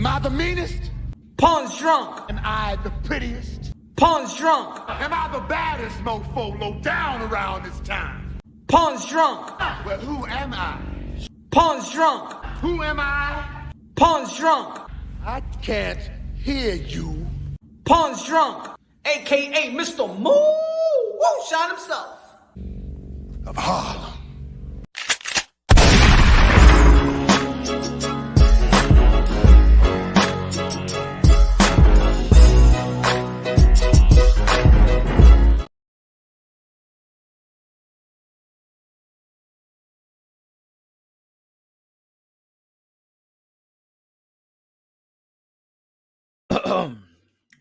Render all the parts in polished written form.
Am I the meanest? Pawn's drunk. Am I the prettiest? Pawn's drunk. Am I the baddest mofo low down around this time? Pawn's drunk. Well, who am I? Pawn's drunk. Who am I? Pawn's drunk. I can't hear you. Pawn's drunk. AKA Mr. Moonshine himself. Of Harlem.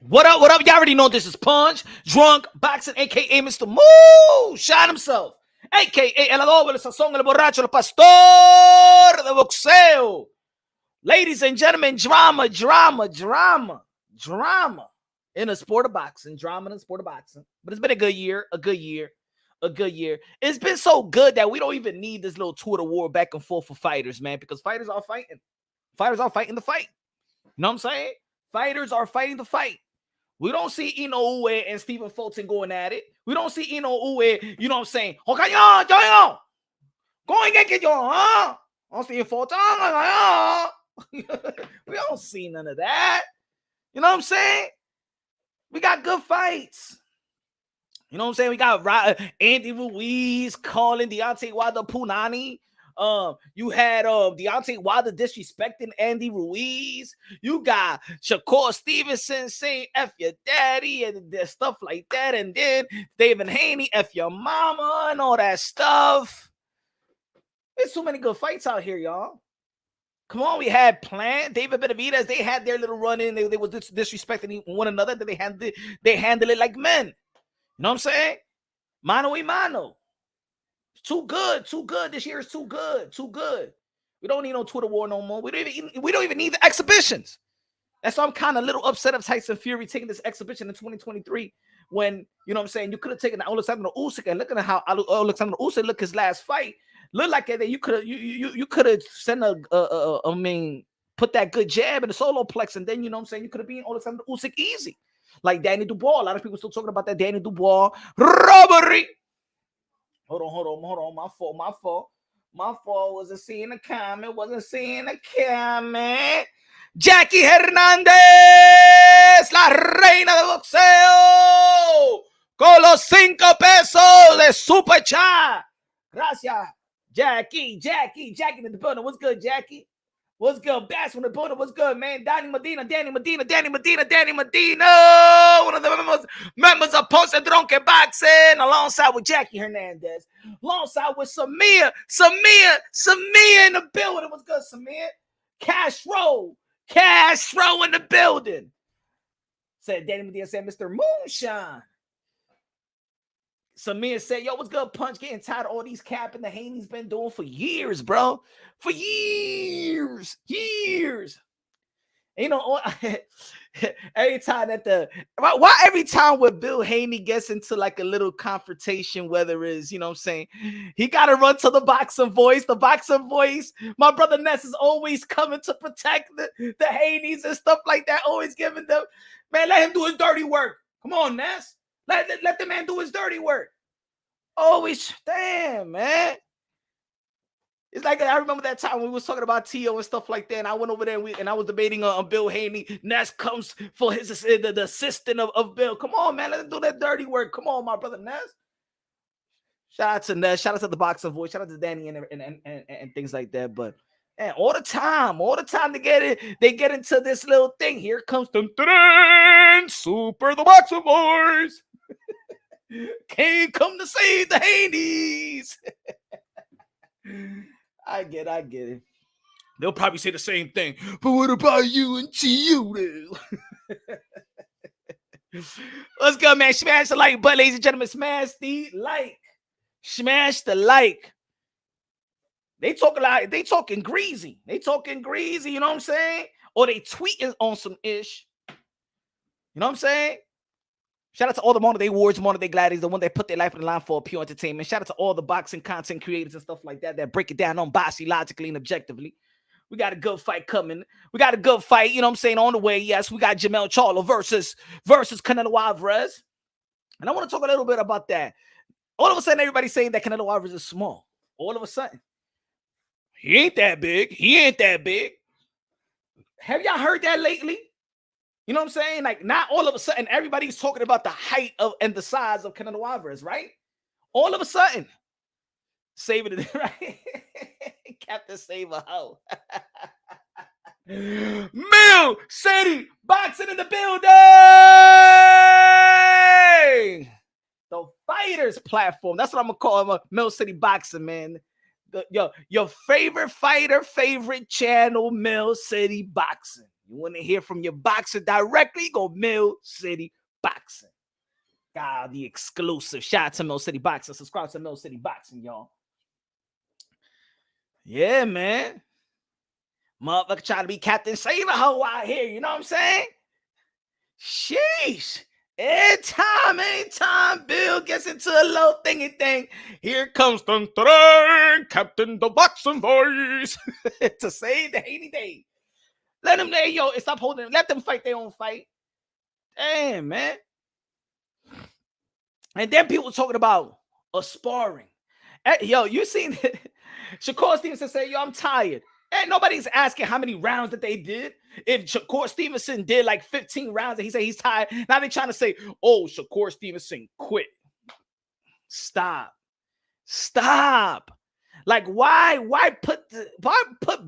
What up, what up? Y'all already know this is Punch, Drunk, Boxing, a.k.a. Mr. Moonshine himself, a.k.a. El Adobo, el Sazón, el Borracho, el Pastor de Boxeo. Ladies and gentlemen, drama in the sport of boxing, drama in the sport of boxing. But it's been a good year. It's been so good that we don't even need this little tour de war back and forth for fighters, man, because fighters are fighting. Fighters are fighting the fight. You know what I'm saying? Fighters are fighting the fight. We don't see Inoue and Stephen Fulton going at it. We don't see Inoue, you know what I'm saying? Going and get your, huh? On Stephen Fulton. We don't see none of that. You know what I'm saying? We got good fights. You know what I'm saying? We got Andy Ruiz calling Deontay Wilder Punani. You had Deontay Wilder disrespecting Andy Ruiz. You got Shakur Stevenson saying F your daddy and stuff like that. And then David Haney, F your mama and all that stuff. There's so many good fights out here, y'all. Come on, we had Plant, David Benavidez. They had their little run in. They was disrespecting one another. They handled it like men. You know what I'm saying? Mano y mano. Too good. This year is too good. We don't need no Twitter war no more. We don't even need the exhibitions. That's why I'm kind of a little upset of Tyson Fury taking this exhibition in 2023 when, you know what I'm saying, you could have taken Alexander Usyk and looking at how Alexander Usyk looked his last fight. Looked like that you could have sent put that good jab in the solo plex, and then, you know what I'm saying, you could have been Alexander Usyk easy. Like Danny Dubois. A lot of people still talking about that Danny Dubois robbery. Hold on. My fault. Wasn't seeing the comment. Jackie Hernandez, la reina del boxeo, con los 5 pesos de Super Chat. Gracias, Jackie in the building. What's good, Jackie? What's good? Bass from the building. What's good, man? Danny Medina. One of the members of Posted Drunken Boxing, alongside with Jackie Hernandez, alongside with Samir in the building. What's good, Samir? Cash row in the building. Said Danny Medina said, Mr. Moonshine. Samir said, yo, what's good, Punch? Getting tired of all these capping the Haney's been doing for years, bro. For years. You know, every time when Bill Haney gets into like a little confrontation, whether it's, you know what I'm saying, he got to run to the boxing voice. The boxing voice, my brother Ness is always coming to protect the Haneys and stuff like that, always giving them, man, let him do his dirty work. Come on, Ness. Let the man do his dirty work. Always, damn, man. It's like I remember that time when we was talking about T.O. and stuff like that, and I went over there and I was debating on Bill Haney. Ness comes for the assistant of Bill. Come on, man, let him do that dirty work. Come on, my brother Ness. Shout out to Ness. Shout out to the boxing voice. Shout out to Danny and things like that. But man, all the time to get it, they get into this little thing. Here comes the Super the boxing voice. Can't come to save the Haneys. I get it. They'll probably say the same thing. But what about you and T.U. What's good, man? Smash the like button, ladies and gentlemen. Smash the like. They talking greasy. You know what I'm saying? Or they tweeting on some ish. You know what I'm saying? Shout out to all the Modern Day Warriors, Modern Day Gladiators, the one that put their life on the line for pure entertainment. Shout out to all the boxing content creators and stuff like that break it down unbiasedly, logically, and objectively. We got a good fight coming. We got a good fight, you know what I'm saying, on the way. Yes, we got Jermell Charlo versus Canelo Alvarez. And I want to talk a little bit about that. All of a sudden, everybody's saying that Canelo Alvarez is small. All of a sudden. He ain't that big. He ain't that big. Have y'all heard that lately? You know what I'm saying? Like, not all of a sudden, everybody's talking about the height of and the size of Canelo Alvarez, right? All of a sudden. Saving it, right? Captain Save a Hoe. Mill City Boxing in the building. The Fighters platform. That's what I'm gonna call him. Mill City Boxing, man. Your favorite fighter, favorite channel, Mill City Boxing. You want to hear from your boxer directly? Go Mill City Boxing. God, the exclusive. Shout out to Mill City Boxing. Subscribe to Mill City Boxing, y'all. Yeah, man. Motherfucker trying to be Captain Saver Hoe out here. You know what I'm saying? Sheesh. Anytime Bill gets into a low thingy thing, here comes the Captain the Boxing Voice to save the Haney day. Let them there, yo. Stop holding them. Let them fight their own fight. Damn, man. And then people talking about a sparring. Yo, you seen it? Shakur Stevenson said, yo, I'm tired. And nobody's asking how many rounds that they did. If Shakur Stevenson did like 15 rounds and he said he's tired, now they're trying to say, oh, Shakur Stevenson quit. Stop. Like, why put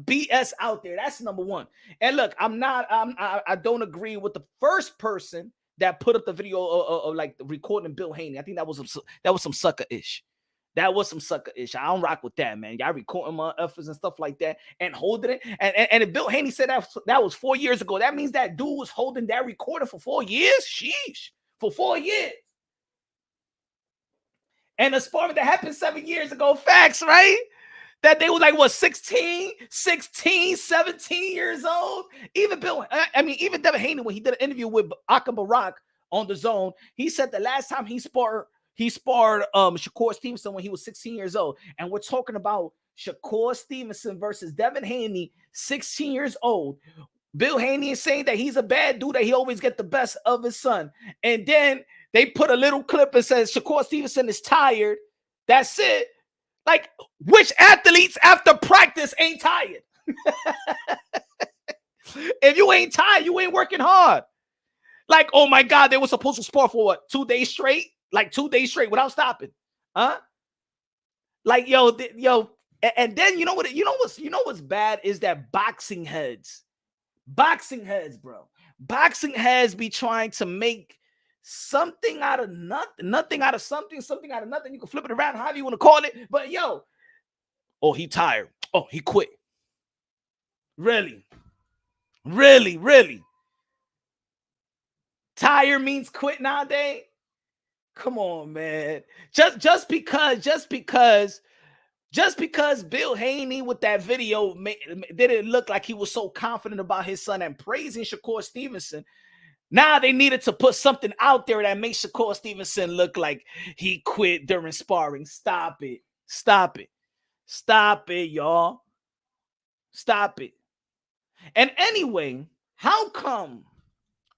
BS out there? That's number one. And look, I don't agree with the first person that put up the video of like recording Bill Haney. I think that was some sucker-ish. That was some sucker-ish. I don't rock with that, man. Y'all recording my efforts and stuff like that and holding it. And if Bill Haney said that was 4 years ago, that means that dude was holding that recorder for 4 years? Sheesh. For 4 years. And the sparring that happened 7 years ago, facts, right? That they was like, what, 16, 17 years old? Even Devin Haney, when he did an interview with Akam Barak on The Zone, he said the last time he sparred Shakur Stevenson when he was 16 years old. And we're talking about Shakur Stevenson versus Devin Haney, 16 years old. Bill Haney is saying that he's a bad dude, that he always get the best of his son. And then they put a little clip and says Shakur Stevenson is tired. That's it. Like, which athletes after practice ain't tired? If you ain't tired, you ain't working hard. Like, oh my God, they were supposed to spar for what, 2 days straight? Like 2 days straight without stopping. Huh? Like, yo, and then you know what's bad is that boxing heads, bro. Boxing heads be trying to make something out of nothing out of something out of nothing. You can flip it around however you want to call it. But yo, oh, he tired. Oh, he quit. Really? Tired means quit nowadays? Come on, man. Just because Bill Haney with that video didn't look like he was so confident about his son and praising Shakur Stevenson. Now they needed to put something out there that makes Shakur Stevenson look like he quit during sparring. Stop it, y'all. Stop it. And anyway, how come?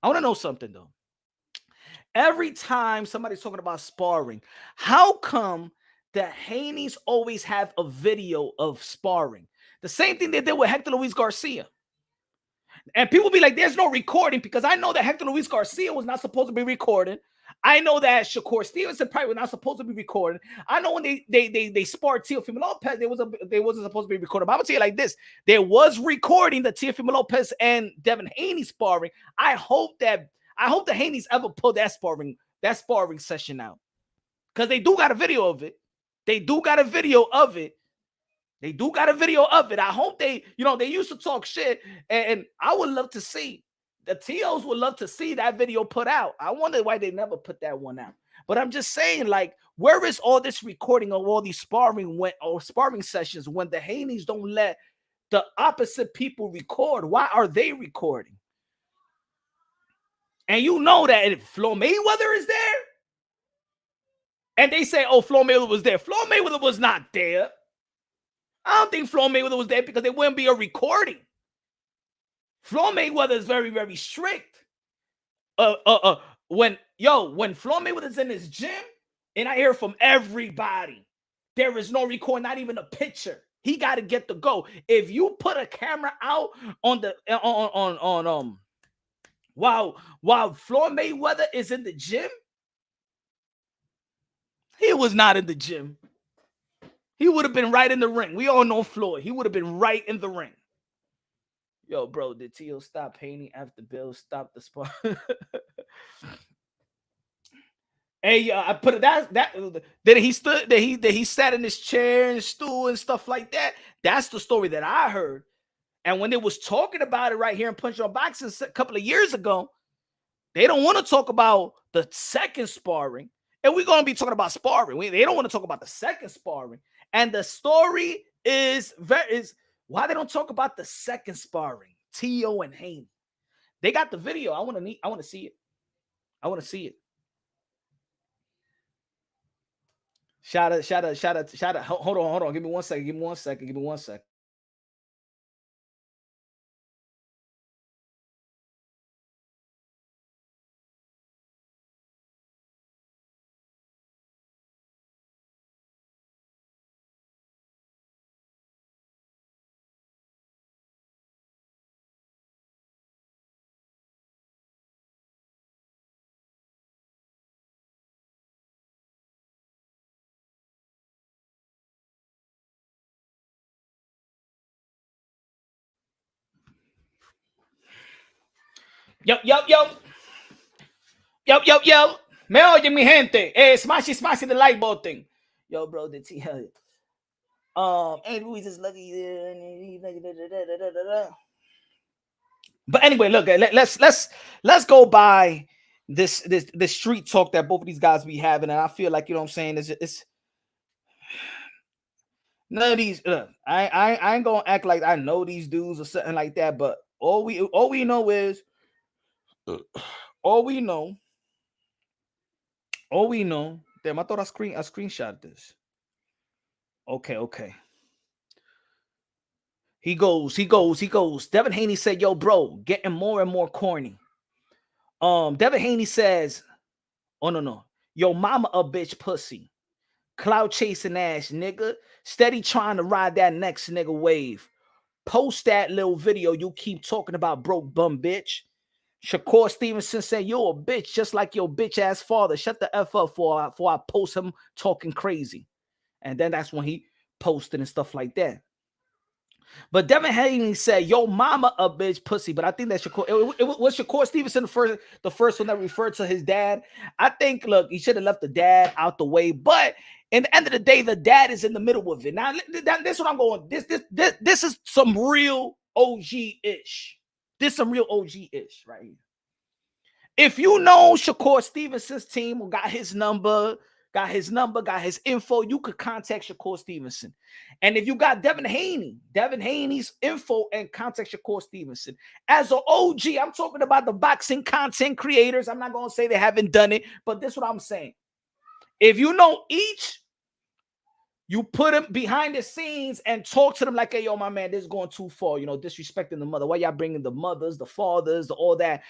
I want to know something though. Every time somebody's talking about sparring, how come the Haneys always have a video of sparring? The same thing they did with Hector Luis Garcia. And people be like, there's no recording, because I know that Hector Luis Garcia was not supposed to be recording. I know that Shakur Stevenson probably was not supposed to be recording. I know when they sparred Teofimo Lopez, they wasn't supposed to be recording. But I'm gonna tell you like this: there was recording the Teofimo Lopez and Devin Haney sparring. I hope the Haneys ever pull that sparring session out, because they do got a video of it. I hope they used to talk shit, and I would love to see, the TOs would love to see that video put out. I wonder why they never put that one out. But I'm just saying, like, where is all this recording of all these sparring sessions when the Haneys don't let the opposite people record? Why are they recording? And you know that if Floyd Mayweather is there, and they say, oh, Floyd Mayweather was there. Floyd Mayweather was not there. I don't think Floyd Mayweather was there because there wouldn't be a recording. Floyd Mayweather is very, very strict. When Floyd Mayweather's in his gym, and I hear from everybody, there is no recording, not even a picture. He got to get the go. If you put a camera out on the while Floyd Mayweather is in the gym, he was not in the gym. He would have been right in the ring. We all know Floyd. He would have been right in the ring. Yo, bro, did T.O. stop Haney after Bill stopped the spot? Hey, I put it that he stood that he sat in his chair and stool and stuff like that. That's the story that I heard. And when they was talking about it right here in Punch on Boxing a couple of years ago, they don't want to talk about the second sparring. And we're going to be talking about sparring. They don't want to talk about the second sparring. And the story is why they don't talk about the second sparring. T.O. and Haney. They got the video. I want to see it. I want to see it. Shout out. Hold on. Give me 1 second. Yo. Me oye, mi gente. Smashy the like button. Yo, bro, the T. And we just lucky. But anyway, look, let's go by this street talk that both of these guys be having, and I feel like, you know what I'm saying, it's none of these. I ain't gonna act like I know these dudes or something like that, but all we know is all we know. Damn, I thought I screenshot this. Okay. He goes. Devin Haney said, "Yo, bro, getting more and more corny." Devin Haney says, "Oh no, yo, mama a bitch pussy, cloud chasing ass nigga, steady trying to ride that next nigga wave. Post that little video you keep talking about, broke bum bitch." Shakur Stevenson said, "You're a bitch, just like your bitch ass father. Shut the f up before I post him talking crazy." And then that's when he posted and stuff like that. But Devin Haney said, "Yo, mama a bitch pussy." But I think that Shakur, it was Shakur Stevenson the first one that referred to his dad. I think, look, he should have left the dad out the way. But in the end of the day, the dad is in the middle of it. Now, this is what I'm going. This is some real OG-ish. This is some real OG-ish right here. If you know Shakur Stevenson's team, got his number, got his info, you could contact Shakur Stevenson. And if you got Devin Haney's info, and contact Shakur Stevenson. As an OG, I'm talking about the boxing content creators. I'm not going to say they haven't done it, but this is what I'm saying. If you know each, you put them behind the scenes and talk to them like, "Hey, yo, my man, this is going too far, you know, disrespecting the mother. Why y'all bringing the mothers, the fathers, all that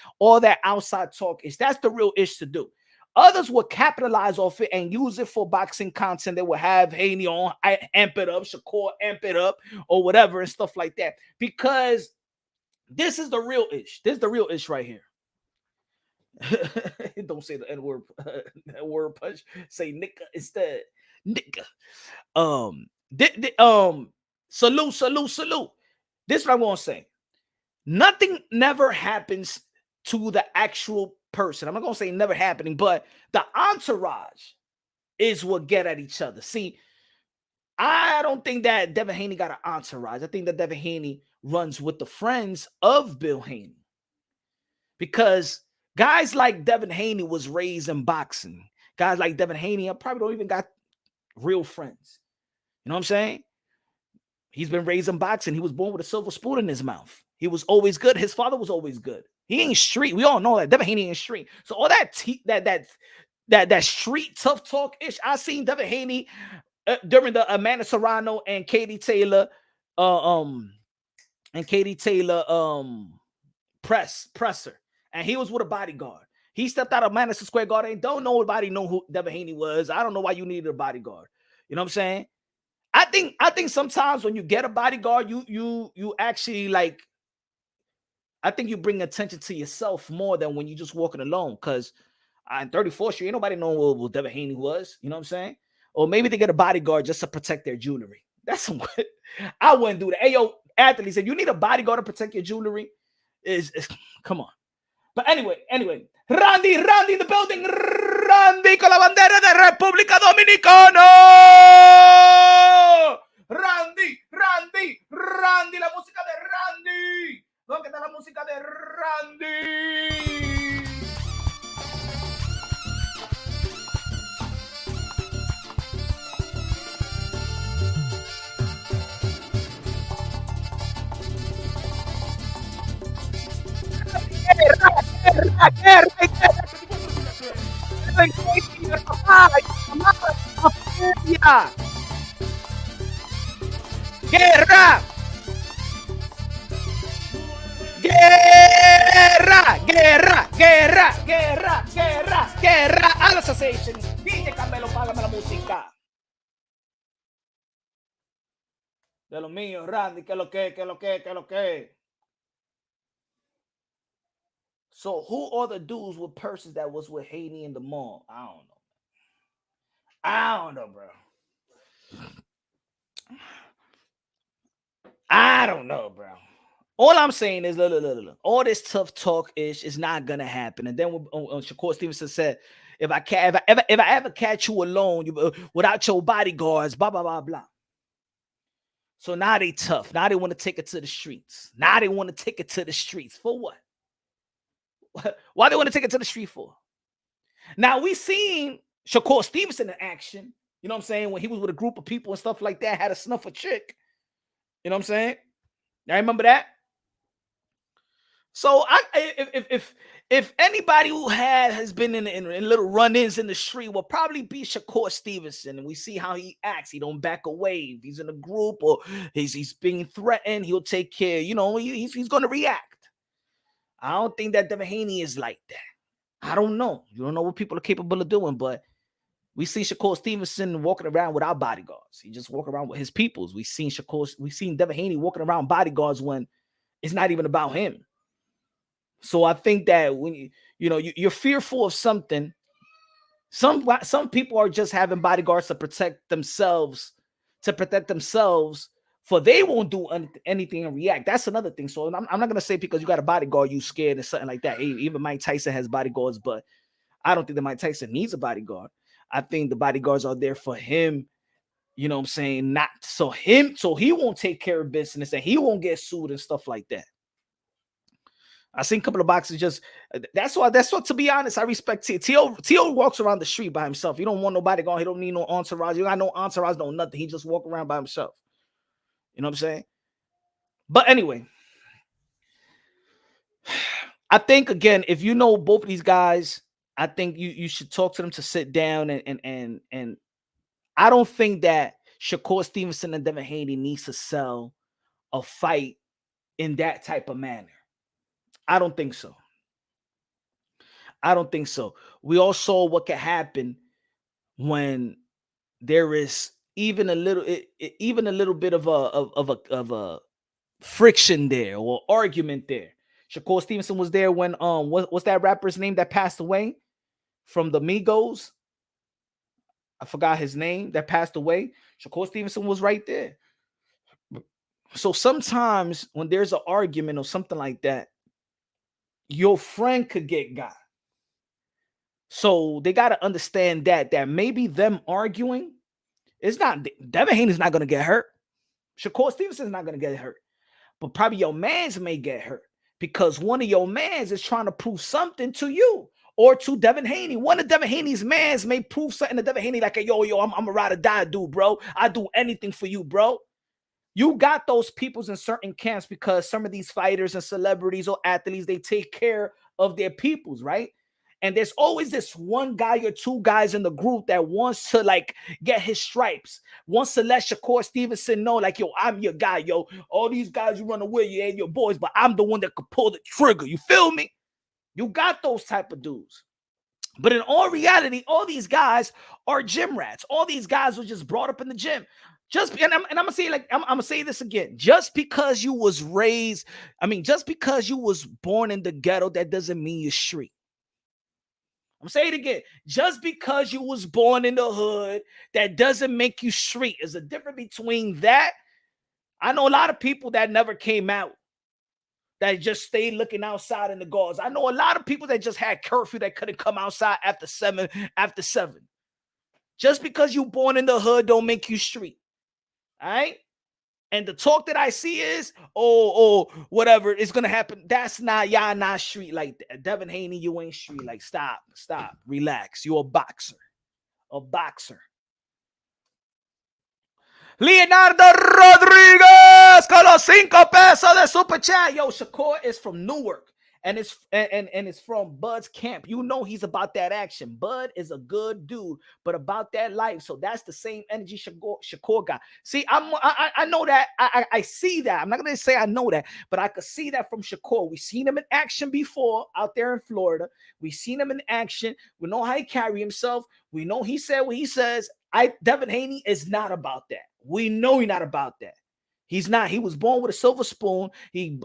outside talk?" That's the real ish to do. Others will capitalize off it and use it for boxing content. They will have Haney on, amp it up, Shakur, amp it up, or whatever, and stuff like that. Because this is the real ish. This is the real ish right here. Don't say the N-word, word punch. Say nigga instead. Nigga. Salute. This is what I'm gonna say. Nothing never happens to the actual person. I'm not gonna say never happening, but the entourage is what get at each other. See, I don't think that Devin Haney got an entourage. I think that Devin Haney runs with the friends of Bill Haney, because guys like Devin Haney was raised in boxing. Guys like Devin Haney, I probably don't even got real friends. You know what I'm saying? He's been raised in boxing. He was born with a silver spoon in his mouth. He was always good. His father was always good. He ain't street. We all know that. Devin Haney ain't street. So all that street tough talk ish, I seen Devin Haney during the Amanda Serrano and Katie Taylor, presser, and he was with a bodyguard. He stepped out of Madison Square Garden. Don't nobody know who Devin Haney was. I don't know why you needed a bodyguard. You know what I'm saying? I think sometimes when you get a bodyguard, you actually like. I think you bring attention to yourself more than when you just walking alone. Because on 34th Street, ain't nobody know who Devin Haney was. You know what I'm saying? Or maybe they get a bodyguard just to protect their jewelry. That's some. I wouldn't do that. Hey, yo, athletes, if you need a bodyguard to protect your jewelry, is come on. But anyway, Randy in the building. Randy con la bandera de República Dominicana. Randy, la música de Randy. ¿Dónde está la música de Randy? Guerra. A la Association. DJ Carmelo, págame la música. De lo mío, Randy, ¿qué lo que? So who are the dudes with purses that was with Haney in the mall? I don't know, bro. I don't know, bro. All I'm saying is, look. All this tough talk is not gonna happen. And then Shakur Stevenson said, if I ever catch you alone, without your bodyguards, blah blah blah blah. So now they tough. Now they want to take it to the streets. For what? Why they want to take it to the street for? Now we seen Shakur Stevenson in action. You know what I'm saying? When he was with a group of people and stuff like that, had a snuff a chick. You know what I'm saying? I remember that. So if anybody who has been in little run-ins in the street will probably be Shakur Stevenson, and we see how he acts. He don't back away. If he's in a group or he's being threatened, he'll take care. You know, he's going to react. I don't think that Devin Haney is like that. I don't know. You don't know what people are capable of doing, but we see Shakur Stevenson walking around without bodyguards. He just walk around with his peoples. We've seen Devin Haney walking around bodyguards when it's not even about him. So I think that when you're fearful of something, some people are just having bodyguards to protect themselves, for they won't do anything and react. That's another thing. So I'm not gonna say because you got a bodyguard, you scared or something like that. Even Mike Tyson has bodyguards, but I don't think that Mike Tyson needs a bodyguard. I think the bodyguards are there for him. You know what I'm saying? Not so he won't take care of business and he won't get sued and stuff like that. I seen a couple of boxers just that's what to be honest, I respect T.O. T.O. walks around the street by himself. He don't want nobody going, he don't need no entourage. You got no entourage, no nothing. He just walk around by himself. You know what I'm saying? But anyway, I think again, if you know both of these guys, I think you should talk to them to sit down and I don't think that Shakur Stevenson and Devin Haney needs to sell a fight in that type of manner. I don't think so. We all saw what can happen when there is even a little bit of a friction there or argument there. Shakur Stevenson was there when what's that rapper's name that passed away from the Migos? I forgot his name that passed away. Shakur Stevenson was right there. So sometimes when there's an argument or something like that, your friend could get got. So they got to understand that maybe them arguing, it's not, Devin Haney's not going to get hurt. Shakur Stevenson's not going to get hurt. But probably your mans may get hurt because one of your mans is trying to prove something to you or to Devin Haney. One of Devin Haney's mans may prove something to Devin Haney like, yo, I'm a ride or die dude, bro. I do anything for you, bro. You got those peoples in certain camps because some of these fighters and celebrities or athletes, they take care of their peoples, right? And there's always this one guy or two guys in the group that wants to like get his stripes, wants to let Shakur Stevenson know, like, yo, I'm your guy, yo. All these guys you run away, you ain't your boys, but I'm the one that could pull the trigger. You feel me? You got those type of dudes. But in all reality, all these guys are gym rats. All these guys were just brought up in the gym. And I'm gonna say, like, I'm gonna say this again. Just because you was raised, just because you was born in the ghetto, that doesn't mean you're street. I'm saying it again. Just because you was born in the hood, that doesn't make you street. There's a difference between that. I know a lot of people that never came out, that just stayed looking outside in the guards. I know a lot of people that just had curfew that couldn't come outside after 7. Just because you born in the hood don't make you street. All right? And the talk that I see is, oh, whatever, it's gonna happen. That's not, y'all not street like that. Devin Haney, you ain't street. Like, stop, relax. You're a boxer. Leonardo Rodriguez con los 5 pesos de super chat. Yo, Shakur is from Newark, and it's from Bud's camp. You know he's about that action. Bud is a good dude, but about that life. So that's the same energy Shakur got. See, I know that. I see that. I'm not gonna say I know that, but I could see that from Shakur. We've seen him in action before out there in Florida. We've seen him in action. We know how he carry himself. We know he said what he says. Devin Haney is not about that. We know he's not about that. He's not. He was born with a silver spoon. He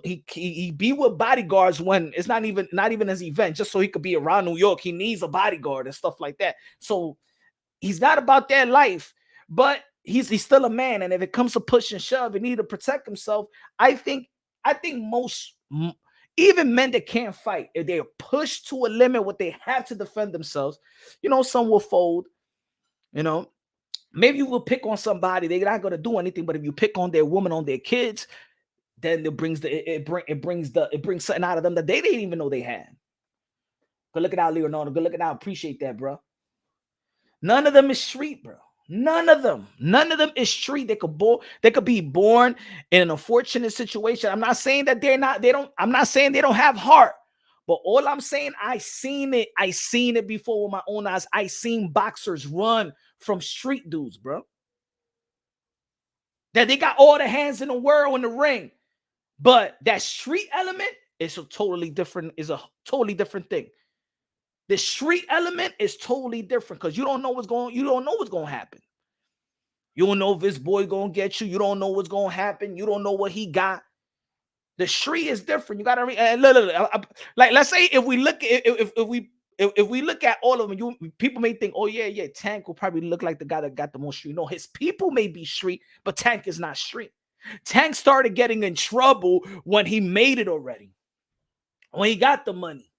be with bodyguards when it's not even his event, just so he could be around New York. He needs a bodyguard and stuff like that. So he's not about that life, but he's still a man. And if it comes to push and shove, he need to protect himself. I think most, even men that can't fight, if they're pushed to a limit, what they have to defend themselves, some will fold. Maybe you will pick on somebody, they're not going to do anything, but if you pick on their woman, on their kids, then it brings something out of them that they didn't even know they had. Good looking out, Leonardo. Good looking out. Appreciate that, bro. None of them is street, bro. None of them is street. They could be born in an unfortunate situation. I'm not saying that I'm not saying they don't have heart. But all I'm saying, I seen it before with my own eyes. I seen boxers run from street dudes, bro. That they got all the hands in the world in the ring. But that street element is a totally different thing. The street element is totally different because you don't know what's going to happen. You don't know if this boy going to get you. You don't know what's going to happen. You don't know what he got. The street is different. You gotta like, let's say if we look at all of them, people may think, oh yeah, Tank will probably look like the guy that got the most street. No, his people may be street, but Tank is not street. Tank started getting in trouble when he made it already. When he got the money,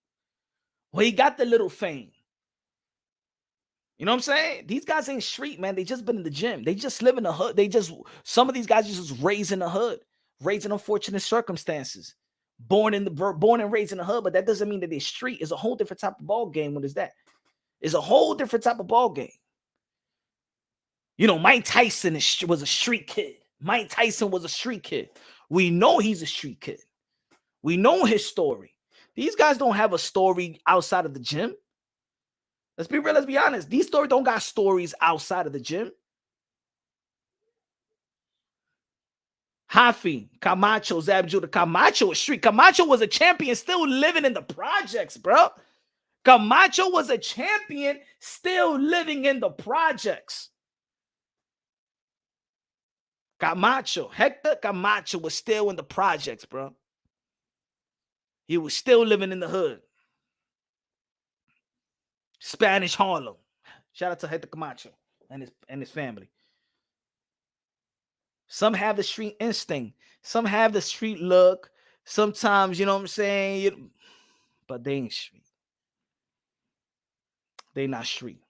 when he got the little fame. You know what I'm saying? These guys ain't street, man. They just been in the gym. They just live in the hood. Some of these guys just raised in the hood. Raised in unfortunate circumstances, born and raised in the hood, but that doesn't mean that they're street. It's a whole different type of ball game. What is that? It's a whole different type of ball game. Mike Tyson was a street kid. Mike Tyson was a street kid. We know he's a street kid. We know his story. These guys don't have a story outside of the gym. Let's be real. Let's be honest. These stories don't got stories outside of the gym. Hafi, Camacho, Zab Judah. Camacho is street. Camacho was a champion still living in the projects, bro. Camacho was a champion still living in the projects. Hector Camacho was still in the projects, bro. He was still living in the hood. Spanish Harlem. Shout out to Hector Camacho and his family. Some have the street instinct. Some have the street look. Sometimes, you know what I'm saying? But they ain't street. They not street.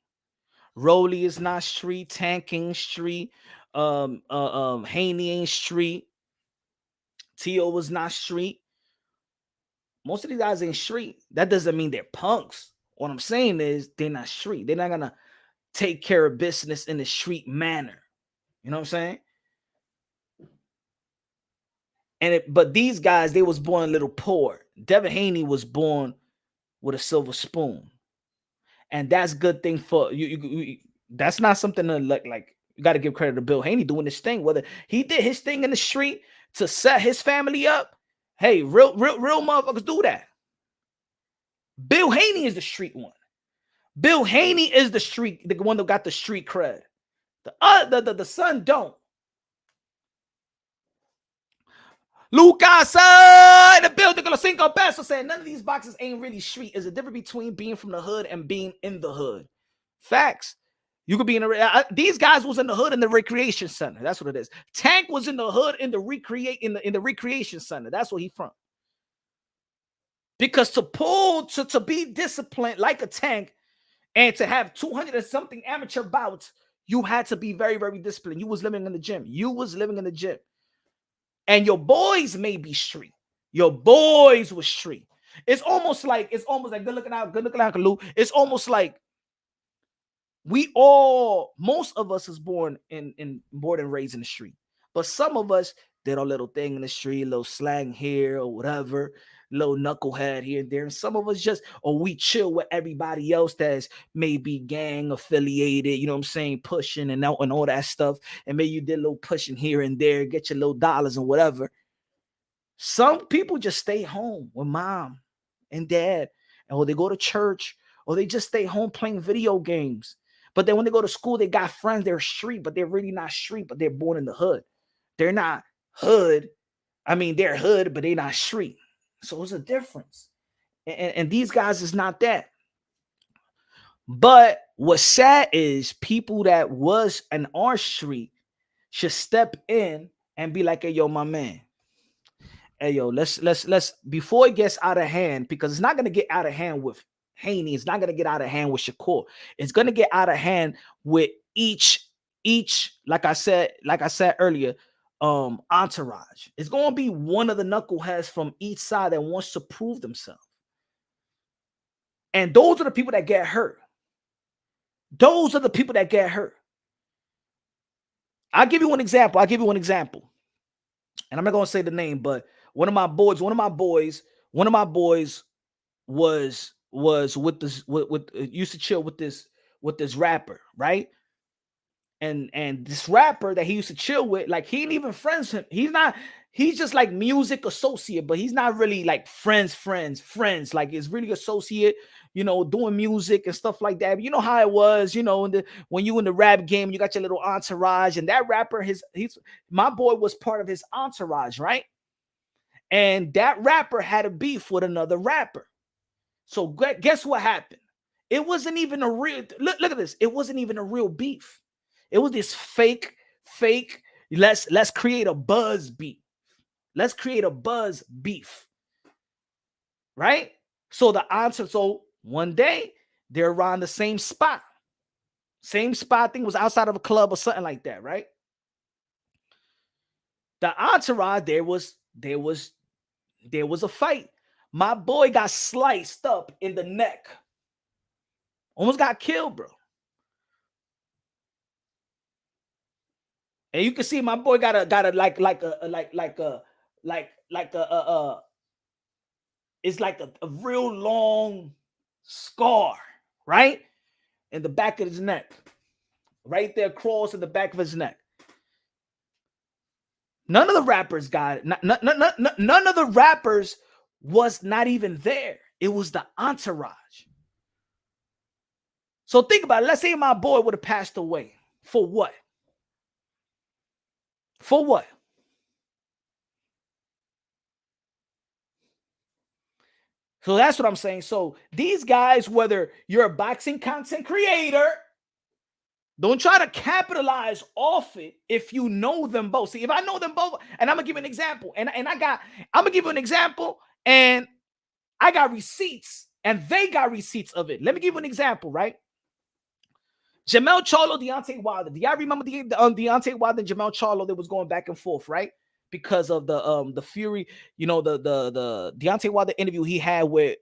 Rolly is not street. Tank ain't street. Haney ain't street. T.O. was not street. Most of these guys ain't street. That doesn't mean they're punks. What I'm saying is they're not street. They're not going to take care of business in a street manner. You know what I'm saying? But these guys, they was born a little poor. Devin Haney was born with a silver spoon. and that's good thing for you. That's not something to like. You got to give credit to Bill Haney doing this thing. Whether he did his thing in the street to set his family up, hey, real motherfuckers do that. Bill Haney is the street one. Bill Haney is the one that got the street cred. The son don't. Lucas in the building, Los Cinco Pesos said none of these boxes ain't really street. Is a difference between being from the hood and being in the hood. Facts. You could be in these guys was in the hood in the recreation center. That's what it is. Tank was in the hood in the recreation center. That's where he from. Because to be disciplined like a Tank and to have 200 and something amateur bouts, you had to be very, very disciplined. You was living in the gym. And your boys may be street. Your boys was street. It's almost like good looking out, Lou. It's almost like most of us is born and raised in the street. But some of us did our little thing in the street, little slang here or whatever, little knucklehead here and there. And some of us we chill with everybody else that's maybe gang affiliated, you know what I'm saying, pushing and all that stuff. And maybe you did a little pushing here and there, get your little dollars and whatever. Some people just stay home with mom and dad, or they go to church, or they just stay home playing video games. But then when they go to school, they got friends, they're street, but they're really not street, but they're born in the hood. They're not hood. I mean, they're hood, but they're not street. So it's a difference. And these guys is not that. But what's sad is people that was an R street should step in and be like, hey, yo, my man. Hey, yo, let's before it gets out of hand, because it's not going to get out of hand with Haney. It's not going to get out of hand with Shakur. It's going to get out of hand with each, like I said earlier, entourage. It's going to be one of the knuckleheads from each side that wants to prove themselves. And those are the people that get hurt. I'll give you one example. And I'm not going to say the name, but one of my boys was with this used to chill with this rapper, right? And this rapper that he used to chill with, like, he ain't even friends with him. He's just like music associate, but he's not really like friends. Like, it's really associate, you know, doing music and stuff like that. But you know how it was, you know, when you in the rap game, you got your little entourage, and that rapper, my boy was part of his entourage, right? And that rapper had a beef with another rapper. So guess what happened? It wasn't even a real, look at this. It wasn't even a real beef. It was this fake, let's create a buzz beef. Let's create a buzz beef. Right? So one day they're around the same spot. I think was outside of a club or something like that, right? The entourage, there was a fight. My boy got sliced up in the neck. Almost got killed, bro. And you can see my boy got a it's like a real long scar, right? In the back of his neck. Right there, across in the back of his neck. None of the rappers got it. None of the rappers was not even there. It was the entourage. So think about it. Let's say my boy would have passed away. For what? For what? So that's what I'm saying. So these guys, whether you're a boxing content creator, don't try to capitalize off it if you know them both. See, if I know them both, and I'm gonna give you an example, I'm gonna give you an example, and I got receipts, and they got receipts of it. Let me give you an example, right? Jamel Charlo, Deontay Wilder. Do y'all remember the Deontay Wilder and Jamel Charlo that was going back and forth, right? Because of the Fury, you know, the Deontay Wilder interview he had with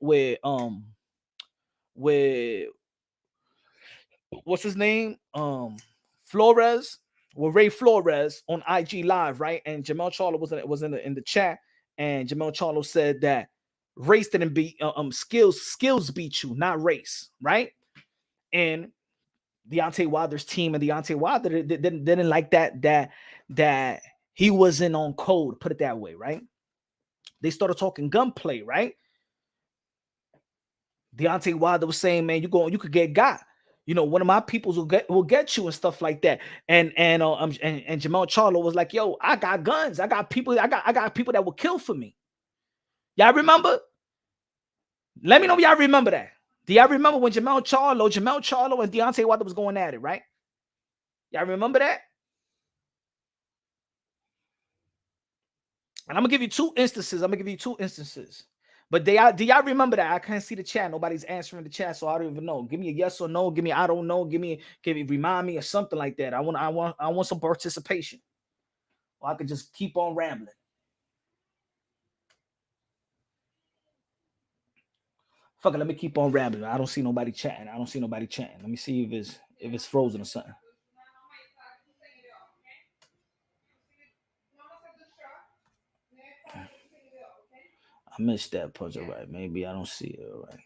what's his name? Flores, with Ray Flores on IG Live, right? And Jamel Charlo was in the chat, and Jamel Charlo said that race didn't beat skills beat you, not race, right? in Deontay Wilder's team, and Deontay Wilder didn't like that he wasn't on code, put it that way, right? They started talking gunplay, right? Deontay Wilder was saying, man, you could get got. You know, one of my peoples will get you and stuff like that. And Jamal Charlo was like, yo, I got guns. I got people that will kill for me. Y'all remember? Let me know if y'all remember that. Do y'all remember when Jamal Charlo and Deontay Wilder was going at it, right? Y'all remember that? And I'm gonna give you two instances. But do y'all remember that? I can't see the chat. Nobody's answering the chat, so I don't even know. Give me a yes or no. Give me I don't know. Give me remind me or something like that. I want some participation. Or I could just keep on rambling. Fuck it, let me keep on rambling. I don't see nobody chatting. Let me see if it's frozen or something. I missed that puzzle, right? Maybe I don't see it, right?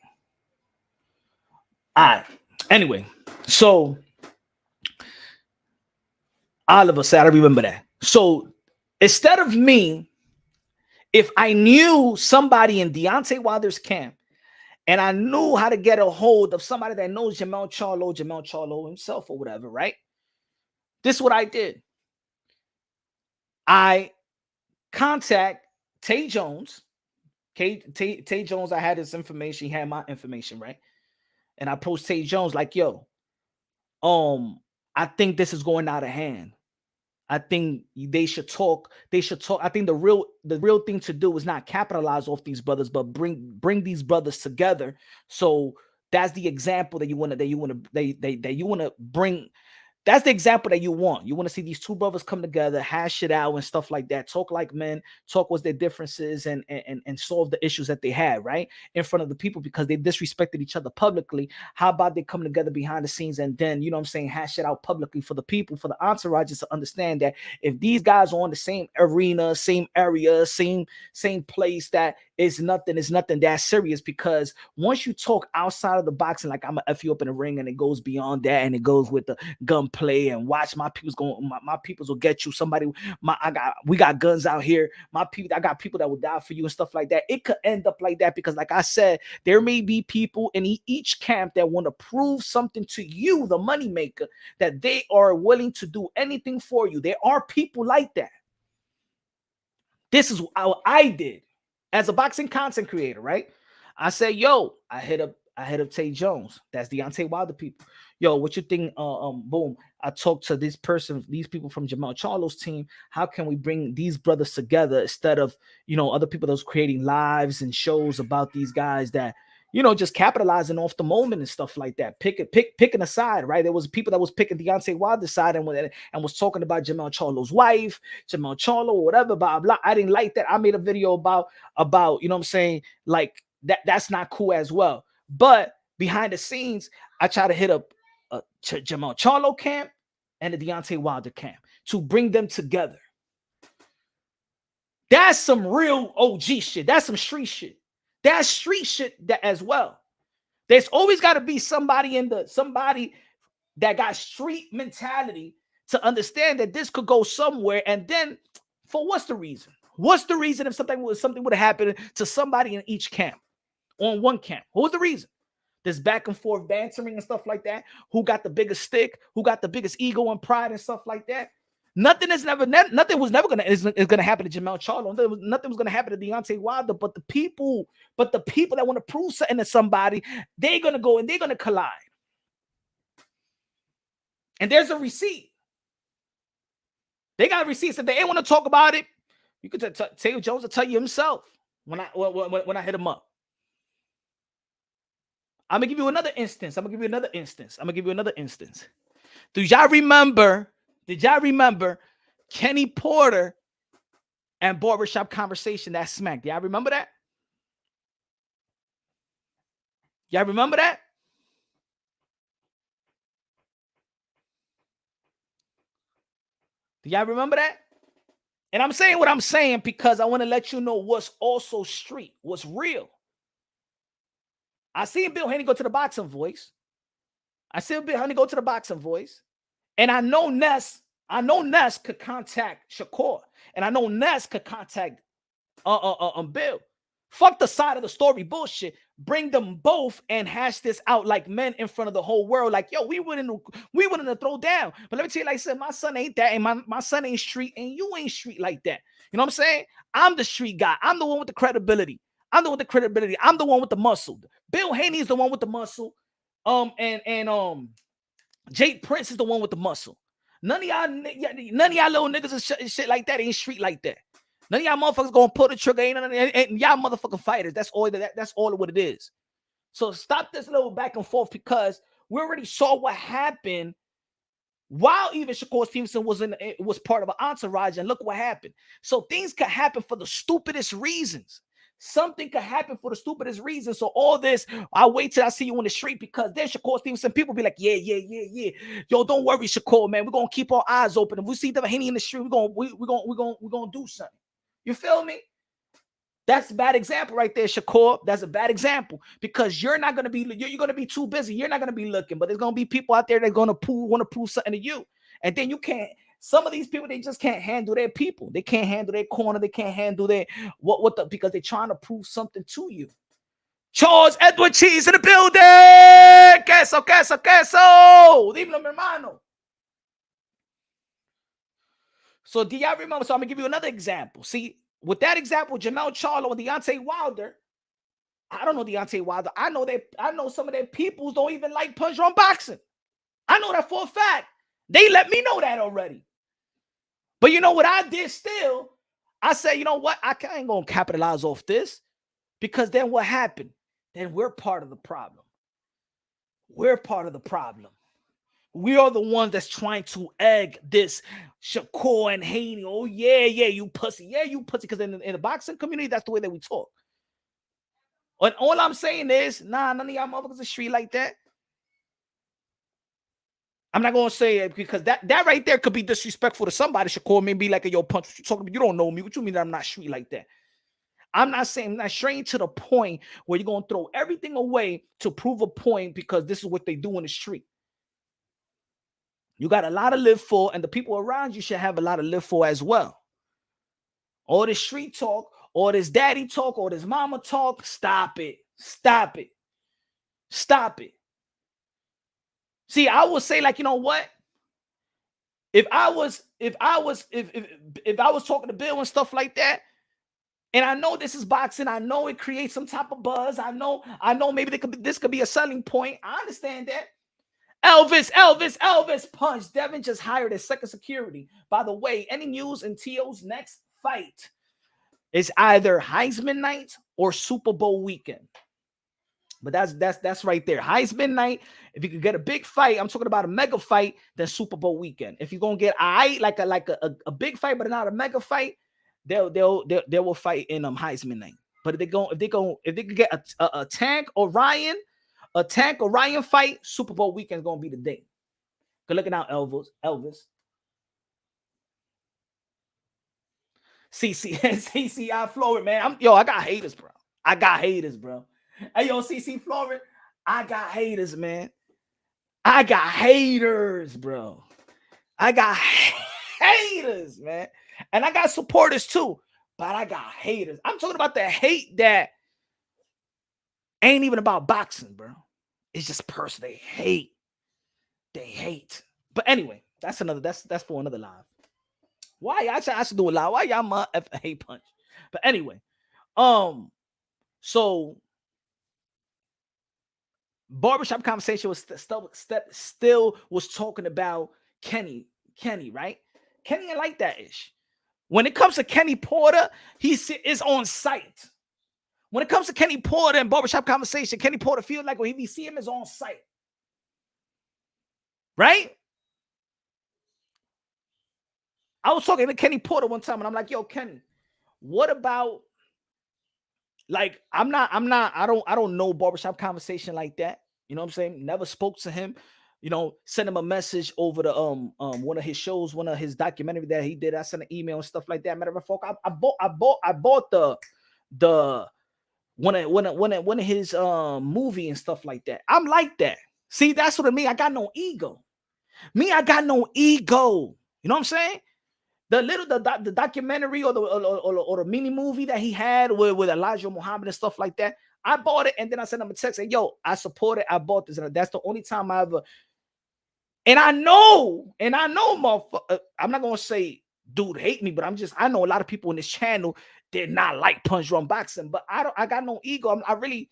All right. Anyway, so Oliver said, I remember that. So instead of me, if I knew somebody in Deontay Wilder's camp and I knew how to get a hold of somebody that knows Jamal Charlo himself or whatever, right? This is what I did. I contact Tay Jones. Tay Jones, I had his information. He had my information, right? And I approached Tay Jones like, yo, I think this is going out of hand. I think they should talk. I think the real thing to do is not capitalize off these brothers, but bring these brothers together. So that's the example that you want to bring. That's the example that you want. You want to see these two brothers come together, hash it out and stuff like that. Talk like men, talk what's their differences and solve the issues that they had, right? In front of the people because they disrespected each other publicly. How about they come together behind the scenes and then, you know what I'm saying, hash it out publicly for the people, for the entourages to understand that if these guys are on the same arena, same area, same place, that is nothing that serious. Because once you talk outside of the box and like I'm gonna F you up in the ring and it goes beyond that and it goes with the gunplay and watch my people's going, my peoples will get you. We got guns out here. I got people that will die for you and stuff like that. It could end up like that because, like I said, there may be people in each camp that want to prove something to you, the moneymaker, that they are willing to do anything for you. There are people like that. This is how I did as a boxing content creator, right? I said, yo, I hit up Tay Jones. That's Deontay Wilder people. Yo, what you think? Boom. I talked to these people from Jamal Charlo's team. How can we bring these brothers together instead of, other people that was creating lives and shows about these guys that, just capitalizing off the moment and stuff like that. Picking a side, right? There was people that was picking Deontay Wilder's side and was talking about Jamal Charlo's wife, Jamal Charlo, or whatever, blah, blah. I didn't like that. I made a video about, you know what I'm saying? Like that's not cool as well. But behind the scenes, I try to hit up Jamal Charlo camp and the Deontay Wilder camp to bring them together. That's some real OG shit. That's some street shit. That's street shit that as well. There's always got to be somebody that got street mentality to understand that this could go somewhere. And then, for what's the reason? What's the reason if something would have happened to somebody in each camp, on one camp? What was the reason? This back and forth bantering and stuff like that. Who got the biggest stick? Who got the biggest ego and pride and stuff like that? Nothing was never gonna happen to Jamal Charlo. Nothing was gonna happen to Deontay Wilder. But the people that want to prove something to somebody, they're gonna go and they're gonna collide. And there's a receipt. They got receipts. If they ain't want to talk about it, you could Tay Jones will tell you himself when I hit him up. I'm gonna give you another instance. Did y'all remember Kenny Porter and Barbershop Conversation that smacked? Y'all remember that? Y'all remember that? Do y'all remember that? And I'm saying what I'm saying because I want to let you know what's also street, what's real. I seen Bill Haney go to the Boxing Voice. I said, "Big honey, go to the boxing voice." And I know Ness could contact Shakur, and I know Ness could contact Bill. Fuck the side of the story bullshit. Bring them both and hash this out like men in front of the whole world. Like, yo, we wouldn't to throw down. But let me tell you, like I said, my son ain't that, and my son ain't street, and you ain't street like that. You know what I'm saying? I'm the street guy. I'm the one with the credibility. I'm the one with the credibility. I'm the one with the muscle. Bill Haney is the one with the muscle. Jake Prince is the one with the muscle. None of y'all little niggas and shit like that ain't street like that. None of y'all motherfuckers gonna pull the trigger. Ain't y'all motherfucking fighters. That's all what it is. So stop this little back and forth, because we already saw what happened while even Shakur Stevenson was part of an entourage, and look what happened. So things could happen for the stupidest reasons. Something could happen for the stupidest reasons. So all this, I'll wait till I see you on the street, because then Shakur Stevenson, people be like, yeah. Yo, don't worry, Shakur, man. We're gonna keep our eyes open. If we see the Haney in the street, we're gonna do something. You feel me? That's a bad example right there, Shakur. That's a bad example, because you're not gonna be, you're gonna be too busy. You're not gonna be looking, but there's gonna be people out there that want to prove something to you, and then you can't. Some of these people, they just can't handle their people. They can't handle their corner. They can't handle their because they're trying to prove something to you. Charles Edward Cheese in the building. Queso. Dímelo, mi hermano. So do y'all remember? So I'm gonna give you another example. See, with that example, Jamel Charlo and Deontay Wilder. I don't know Deontay Wilder. I know some of their peoples don't even like punch on boxing. I know that for a fact. They let me know that already. But you know what I did still? I said, you know what? I ain't going to capitalize off this, because then what happened? Then we're part of the problem. We're part of the problem. We are the ones that's trying to egg this Shakur and Haney. Oh, yeah, you pussy. Yeah, you pussy. Because in the boxing community, that's the way that we talk. And all I'm saying is, none of y'all motherfuckers are street like that. I'm not gonna say it, because that right there could be disrespectful to somebody. Shakur may be like, yo, punch, what you talking about? You don't know me. What you mean that I'm not street like that? I'm not saying I'm not straying to the point where you're gonna throw everything away to prove a point, because this is what they do in the street. You got a lot to live for, and the people around you should have a lot to live for as well. All this street talk, all this daddy talk, all this mama talk, stop it. See, I would say, like, you know what? If I was talking to Bill and stuff like that, and I know this is boxing, I know it creates some type of buzz. I know maybe this could be a selling point. I understand that. Elvis punch. Devin just hired as second security. By the way, any news in T.O.'s next fight is either Heisman night or Super Bowl weekend. But that's right there. Heisman night. If you could get a big fight, I'm talking about a mega fight, then Super Bowl weekend. If you're gonna get like a big fight, but not a mega fight, they will fight in Heisman night. But if they could get a Tank or Ryan fight, Super Bowl weekend is gonna be the day. Good looking out, Elvis. CCI Florida, man. I got haters, bro. Hey, yo, CC Florida, I got haters, man. I got haters, bro. I got haters, man. And I got supporters too, but I got haters. I'm talking about the hate that ain't even about boxing, bro. It's just personal. They hate. But anyway, that's for another live. Why I should do a live? Why y'all my hate punch? But anyway, so barbershop conversation was still was talking about Kenny, right? Kenny ain't like that ish. When it comes to Kenny Porter, he is on site. When it comes to Kenny Porter and barbershop conversation, Kenny Porter feels like when he see him is on site. Right? I was talking to Kenny Porter one time, and I'm like, yo, Kenny, what about, like, I don't know barbershop conversation like that. You know what I'm saying? Never spoke to him. You know, sent him a message over the one of his shows, one of his documentary that he did. I sent an email and stuff like that. Matter of fact, I bought the one of his movie and stuff like that. I'm like that. See, that's what I mean. I got no ego. I got no ego. You know what I'm saying? The documentary or the mini movie that he had with Elijah Muhammad and stuff like that. I bought it and then I sent him a text saying, yo, I support it. I bought this. And that's the only time I ever. And I know, motherfucker, I'm not going to say dude hate me, but I know a lot of people in this channel did not like Punch Drunk Boxing, but I got no ego. I really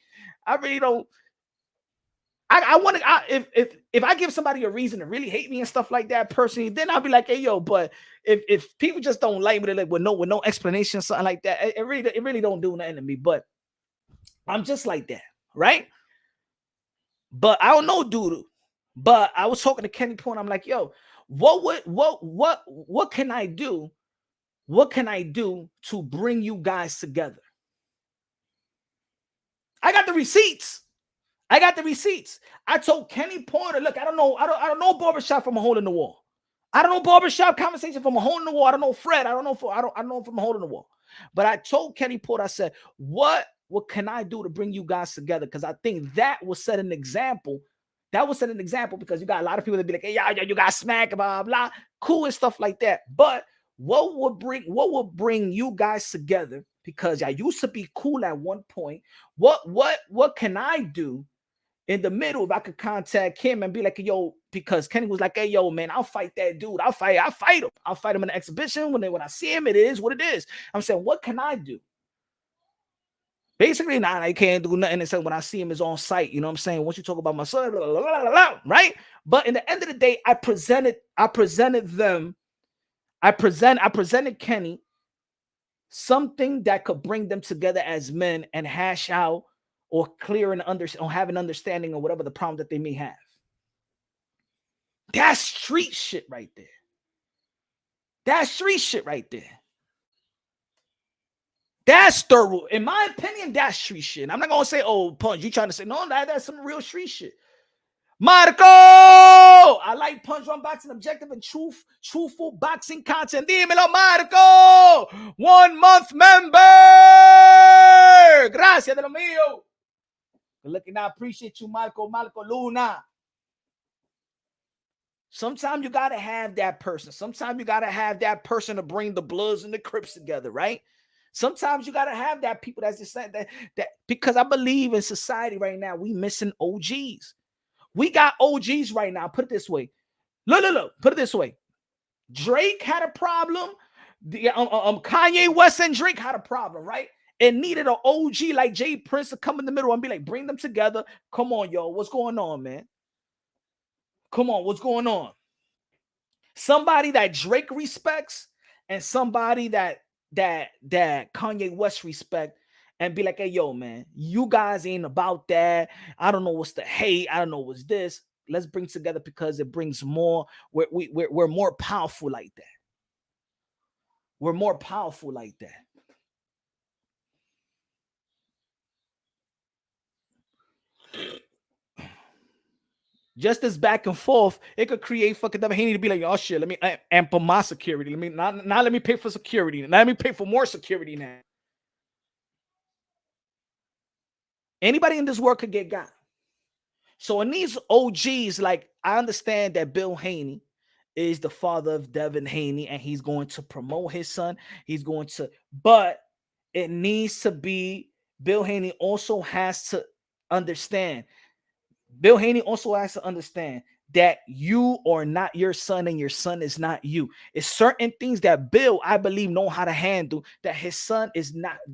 don't. I want to, if I give somebody a reason to really hate me and stuff like that personally, then I'll be like, hey, yo, but if people just don't like me, like with no explanation, something like that, it really don't do nothing to me. But I'm just like that, right? But I don't know, dude. But I was talking to Kenny Point. I'm like, yo, what can I do? What can I do to bring you guys together? I got the receipts. I told Kenny Porter, look, I don't know barbershop from a hole in the wall. I don't know barbershop conversation from a hole in the wall. I don't know Fred. I don't know from a hole in the wall. But I told Kenny Porter, I said, what can I do to bring you guys together? Because I think that will set an example. That will set an example because you got a lot of people that be like, hey, yeah, you got smack, blah, blah, cool and stuff like that. But what will bring you guys together? Because I used to be cool at one point. What can I do in the middle if I could contact him and be like, yo, because Kenny was like, hey, yo, man, I'll fight that dude. I'll fight him. I'll fight him in an exhibition. When I see him, it is what it is. I'm saying, what can I do? Basically, I can't do nothing except when I see him is on site. You know what I'm saying? Once you talk about my son, blah, blah, blah, blah, right? But in the end of the day, I presented Kenny something that could bring them together as men and hash out or clear and have an understanding of whatever the problem that they may have. That's street shit right there. That's thorough. In my opinion, that's street shit. I'm not gonna say, oh, Punch, you trying to say no, that's some real street shit. Marco, I like Punch Drunk Boxing, objective and truthful boxing content. Dímelo, Marco, 1 month member. Gracias de lo mío. Good looking, I appreciate you, Marco Luna. Sometimes you gotta have that person. Sometimes you gotta have that person to bring the Bloods and the Crips together, right? Sometimes you gotta have that people that's just saying that because I believe in society right now, we missing OGs. We got OGs right now. Put it this way. Look. Put it this way. Drake had a problem. Kanye West and Drake had a problem, right? It needed an OG like Jay Prince to come in the middle and be like, bring them together. Come on, yo. What's going on, man? Come on, what's going on? Somebody that Drake respects and somebody that Kanye West respect and be like, hey, yo, man, you guys ain't about that. I don't know what's the hate. I don't know what's this. Let's bring together because it brings more. We're more powerful like that. We're more powerful like that. Just this back and forth, it could create fucking Devin Haney to be like, oh shit, let me amp up my security. Let me pay for security. Let me pay for more security now. Anybody in this world could get got. So in these OGs, like I understand that Bill Haney is the father of Devin Haney, and he's going to promote his son. But it needs to be Bill Haney also has to understand. Bill Haney also has to understand that you are not your son and your son is not you. It's certain things that Bill, I believe, know how to handle that his son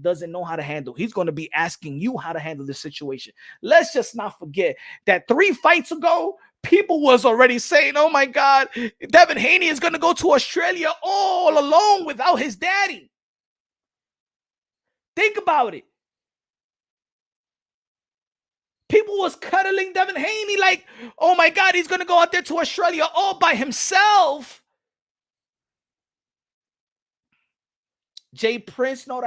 doesn't know how to handle. He's going to be asking you how to handle the situation. Let's just not forget that 3 fights ago, people was already saying, oh my God, Devin Haney is going to go to Australia all alone without his daddy. Think about it. People was cuddling Devin Haney like, oh my God, he's going to go out there to Australia all by himself. Jay Prince know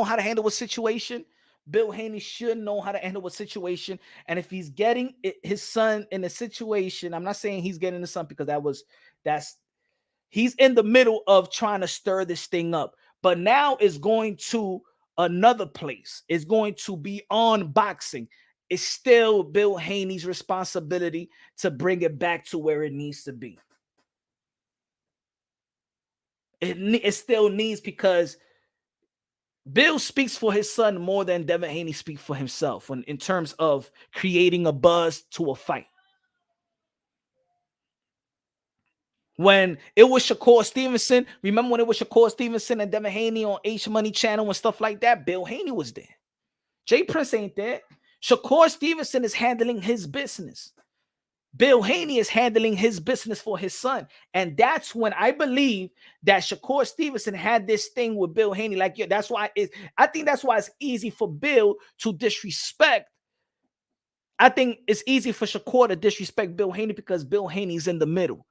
how to handle a situation. Bill Haney should know how to handle a situation. And if he's getting his son in a situation, I'm not saying he's getting his son because he's in the middle of trying to stir this thing up. But now it's going to another place. It's going to be on boxing. it's still Bill Haney's responsibility to bring it back to where it needs to be. It still needs, because Bill speaks for his son more than Devin Haney speaks for himself in terms of creating a buzz to a fight. When it was Shakur Stevenson, remember when it was Shakur Stevenson and Devin Haney on H Money Channel and stuff like that? Bill Haney was there. Jay Prince ain't there. Shakur Stevenson is handling his business. Bill Haney is handling his business for his son. And that's when I believe that Shakur Stevenson had this thing with Bill Haney. Like, yeah, that's why I think that's why it's easy for Bill to disrespect. I think it's easy for Shakur to disrespect Bill Haney because Bill Haney's in the middle.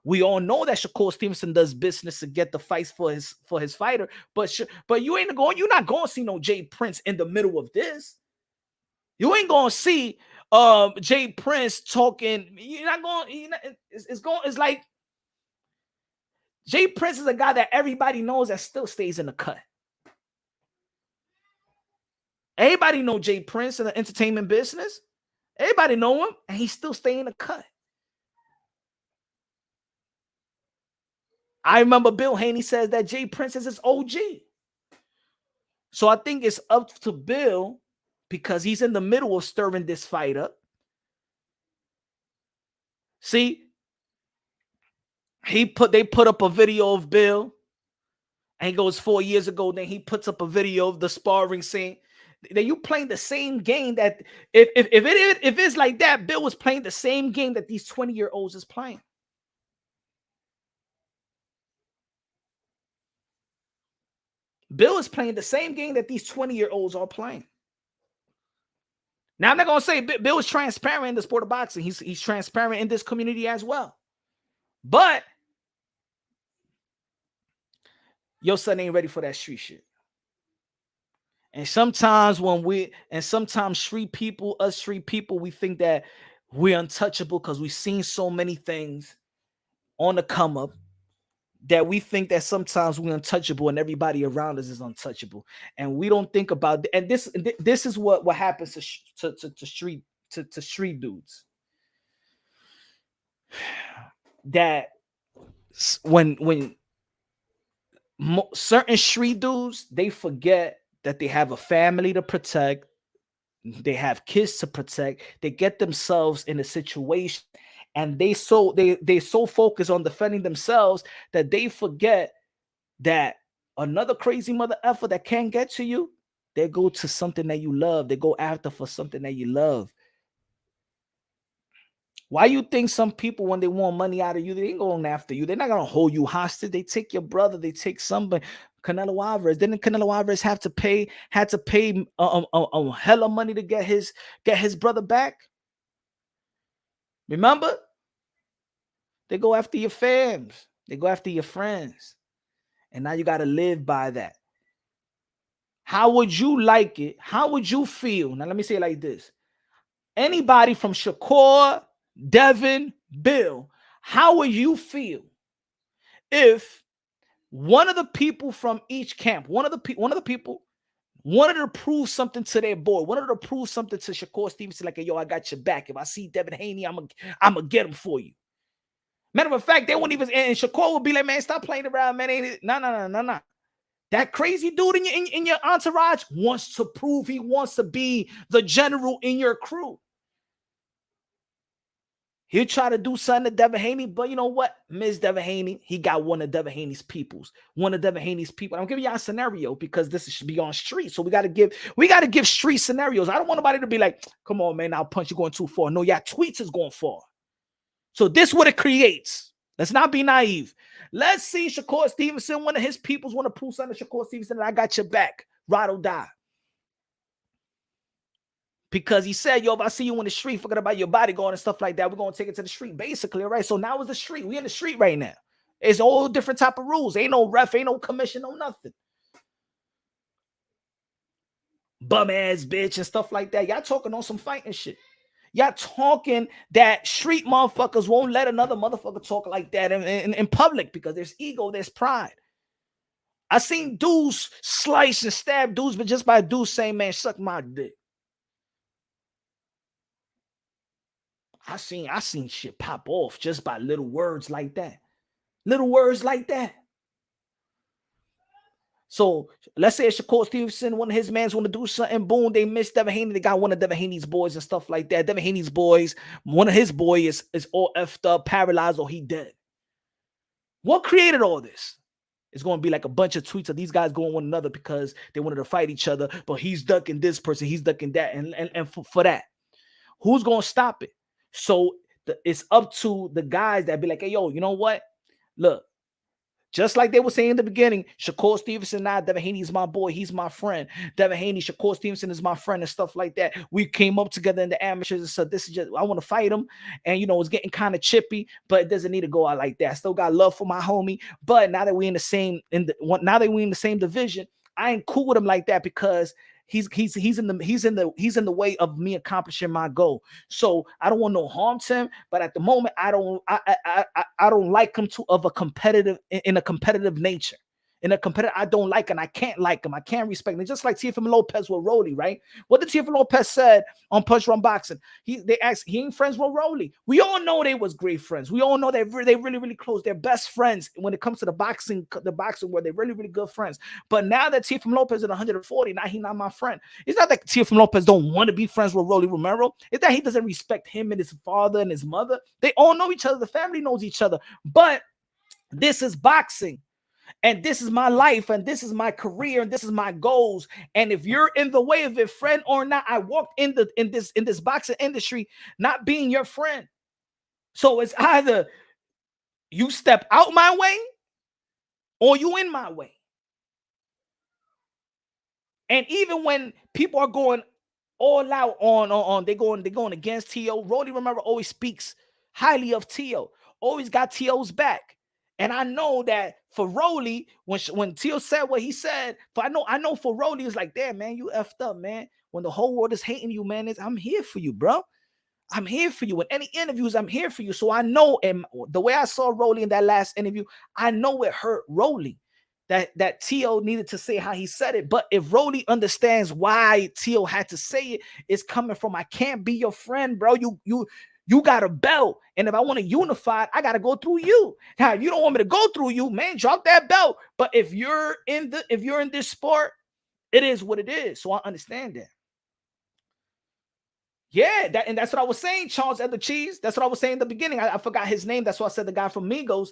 We all know that Shakur Stevenson does business to get the fights for his fighter, but you're not going to see no Jay Prince in the middle of this. You ain't going to see Jay Prince talking. It's like Jay Prince is a guy that everybody knows that still stays in the cut. Everybody know Jay Prince in the entertainment business. Everybody know him, and he still stay in the cut. I remember Bill Haney says that Jay Prince is his OG. So I think it's up to Bill, because he's in the middle of stirring this fight up. See, they put up a video of Bill, and he goes 4 years ago. Then he puts up a video of the sparring scene. That you playing the same game that if it's like that, Bill was playing the same game that these 20-year-olds is playing. Bill is playing the same game that these 20-year-olds are playing. Now, I'm not going to say Bill is transparent in the sport of boxing. He's transparent in this community as well. But your son ain't ready for that street shit. And sometimes street people, we think that we're untouchable because we've seen so many things on the come up that we think that sometimes we're untouchable and everybody around us is untouchable. And we don't think about, and this is what happens to street dudes. That when certain street dudes, they forget that they have a family to protect, they have kids to protect, they get themselves in a situation, and they so focused on defending themselves that they forget that another crazy mother effer that can't get to you, they go to something that you love. They go after for something that you love. Why you think some people, when they want money out of you, they ain't going after you? They're not gonna hold you hostage. They take your brother. They take somebody. Canelo Alvarez. Didn't Canelo Alvarez had to pay hella money to get his brother back? Remember? They go after your fams. They go after your friends. And now you got to live by that. How would you like it? How would you feel? Now, let me say it like this. Anybody from Shakur, Devin, Bill, how would you feel if one of the people from each camp, one of the people wanted to prove something to their boy, wanted to prove something to Shakur Stevenson, like, yo, I got your back. If I see Devin Haney, I'm gonna get him for you. Matter of fact, they won't even, and Shakur would be like, man, stop playing around, man. No. That crazy dude in your entourage wants to prove he wants to be the general in your crew. He'll try to do something to Devin Haney, but you know what? Ms. Devin Haney, he got one of Devin Haney's peoples. One of Devin Haney's people. I'm giving y'all a scenario because this should be on street. So we gotta give street scenarios. I don't want nobody to be like, come on, man, I'll punch you going too far. No, y'all tweets is going far. So this is what it creates. Let's not be naive. Let's see Shakur Stevenson, one of his peoples, want to prove something to Shakur Stevenson, and I got your back. Ride or die. Because he said, yo, if I see you in the street, forget about your bodyguard and stuff like that, we're going to take it to the street, basically, all right? So now it's the street. We in the street right now. It's all different type of rules. Ain't no ref, ain't no commission, no nothing. Bum-ass bitch and stuff like that. Y'all talking on some fighting shit. Y'all talking that street motherfuckers won't let another motherfucker talk like that in public because there's ego, there's pride. I seen dudes slice and stab dudes, but just by dudes saying, man, suck my dick. I seen shit pop off just by little words like that. Little words like that. So let's say Shakur Stevenson, one of his mans want to do something, boom, they miss Devin Haney. They got one of Devin Haney's boys and stuff like that. Devin Haney's boys, one of his boys is all effed up, paralyzed, or he dead. What created all this? It's going to be like a bunch of tweets of these guys going one another because they wanted to fight each other, but he's ducking this person, he's ducking that, and for that, who's going to stop it? So it's up to the guys that be like, hey, yo, you know what? Look, just like they were saying in the beginning, Shakur Stevenson, Devin Haney is my boy. He's my friend. Devin Haney, Shakur Stevenson is my friend and stuff like that. We came up together in the amateurs and said, this is just, I want to fight him. And, you know, it's getting kind of chippy, but it doesn't need to go out like that. I still got love for my homie. But now that we're in the same, now that we're in the same division, I ain't cool with him like that because he's in the way of me accomplishing my goal. So I don't want no harm to him, but at the moment I don't like him in a competitive nature. In a competitive, I don't like him. I can't like him. I can't respect him. Just like Teofimo Lopez with Rolly, right? What did Teofimo Lopez said on Punch Run Boxing? They asked, he ain't friends with Rolly. We all know they was great friends. We all know they really close. They're best friends when it comes to the boxing where they're really good friends. But now that Teofimo Lopez is at 140, now he's not my friend. It's not that Teofimo Lopez don't want to be friends with Rolly Romero. It's that he doesn't respect him and his father and his mother. They all know each other. The family knows each other. But this is boxing. And this is my life, and this is my career, and this is my goals. And if you're in the way of it, friend or not, I walked in this boxing industry not being your friend. So it's either you step out my way or you in my way. And even when people are going all out on they're going against T.O., Rolly Romero always speaks highly of T.O., always got T.O.'s back. And I know that for Rolly, when T.O. said what he said, I know for Rolly, it's like, damn, man, you effed up, man. When the whole world is hating you, man, I'm here for you, bro. I'm here for you. In any interviews, I'm here for you. So I know, and the way I saw Rolly in that last interview, I know it hurt Rolly that T.O. needed to say how he said it. But if Rolly understands why T.O. had to say it, it's coming from, I can't be your friend, bro. You got a belt, and if I want to unify, I got to go through you. Now, if you don't want me to go through you, man, drop that belt. But if you're in this sport, it is what it is. So I understand that. Yeah, that's what I was saying. Charles Edward Cheese. That's what I was saying in the beginning. I forgot his name. That's why I said the guy from Migos.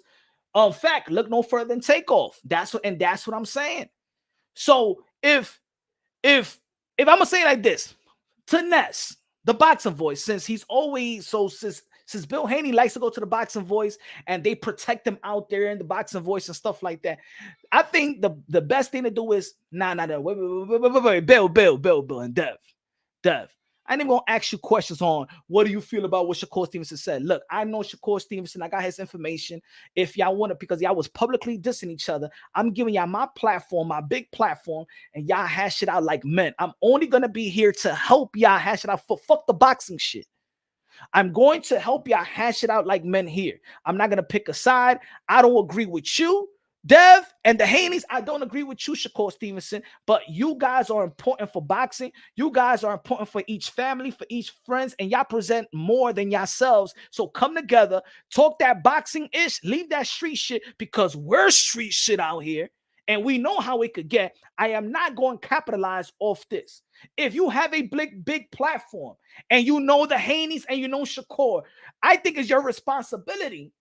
Fact, look no further than Takeoff. That's what I'm saying. So if I'm gonna say it like this, to Ness, the boxing voice, since he's always since Bill Haney likes to go to the boxing voice and they protect him out there in the boxing voice and stuff like that, I think the best thing to do is wait, Bill, and Dev. I ain't even gonna ask you questions on what do you feel about what Shakur Stevenson said. Look, I know Shakur Stevenson. I got his information. If y'all want to, because y'all was publicly dissing each other, I'm giving y'all my platform, my big platform, and y'all hash it out like men. I'm only gonna be here to help y'all hash it out. Fuck the boxing shit. I'm going to help y'all hash it out like men here. I'm not gonna pick a side. I don't agree with you, Dev, and the Haneys. I don't agree with you, Shakur Stevenson, but you guys are important for boxing. You guys are important for each family, for each friends, and y'all present more than yourselves. So come together, talk that boxing ish, leave that street shit, because we're street shit out here. And we know how it could get. I am not going to capitalize off this. If you have a big platform and you know the Haneys and you know Shakur, I think it's your responsibility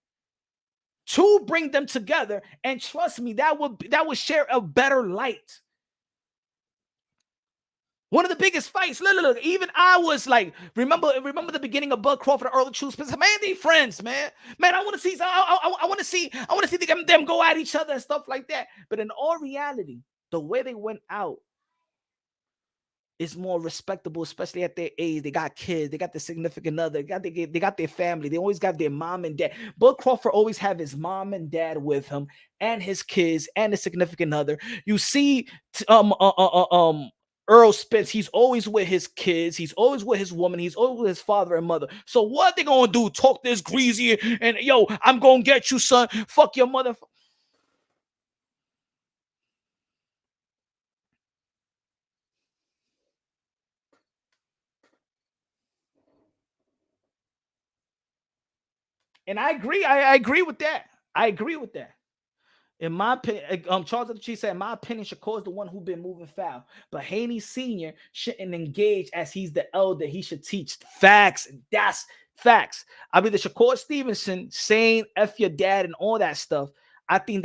to bring them together, and trust me, that would share a better light. One of the biggest fights. Look, even I was like, remember the beginning of Bud Crawford and Earl Truth Spencer. Man, they friends, man. Man, I want to see. I want to see them go at each other and stuff like that. But in all reality, the way they went out is more respectable, especially at their age. They got kids, they got their significant other, they got their family, they always got their mom and dad. Bud Crawford always have his mom and dad with him, and his kids and his significant other. You see, Earl Spence, he's always with his kids, he's always with his woman, he's always with his father and mother. So what they gonna do? Talk this greasy and yo, I'm gonna get you, son. Fuck your mother. And I agree. I agree with that. I agree with that. In my opinion, Charles the Chief said, in my opinion, Shakur is the one who been moving foul. But Haney Sr. shouldn't engage as he's the elder. He should teach facts. And that's facts. I mean, the Shakur Stevenson saying F your dad and all that stuff, I think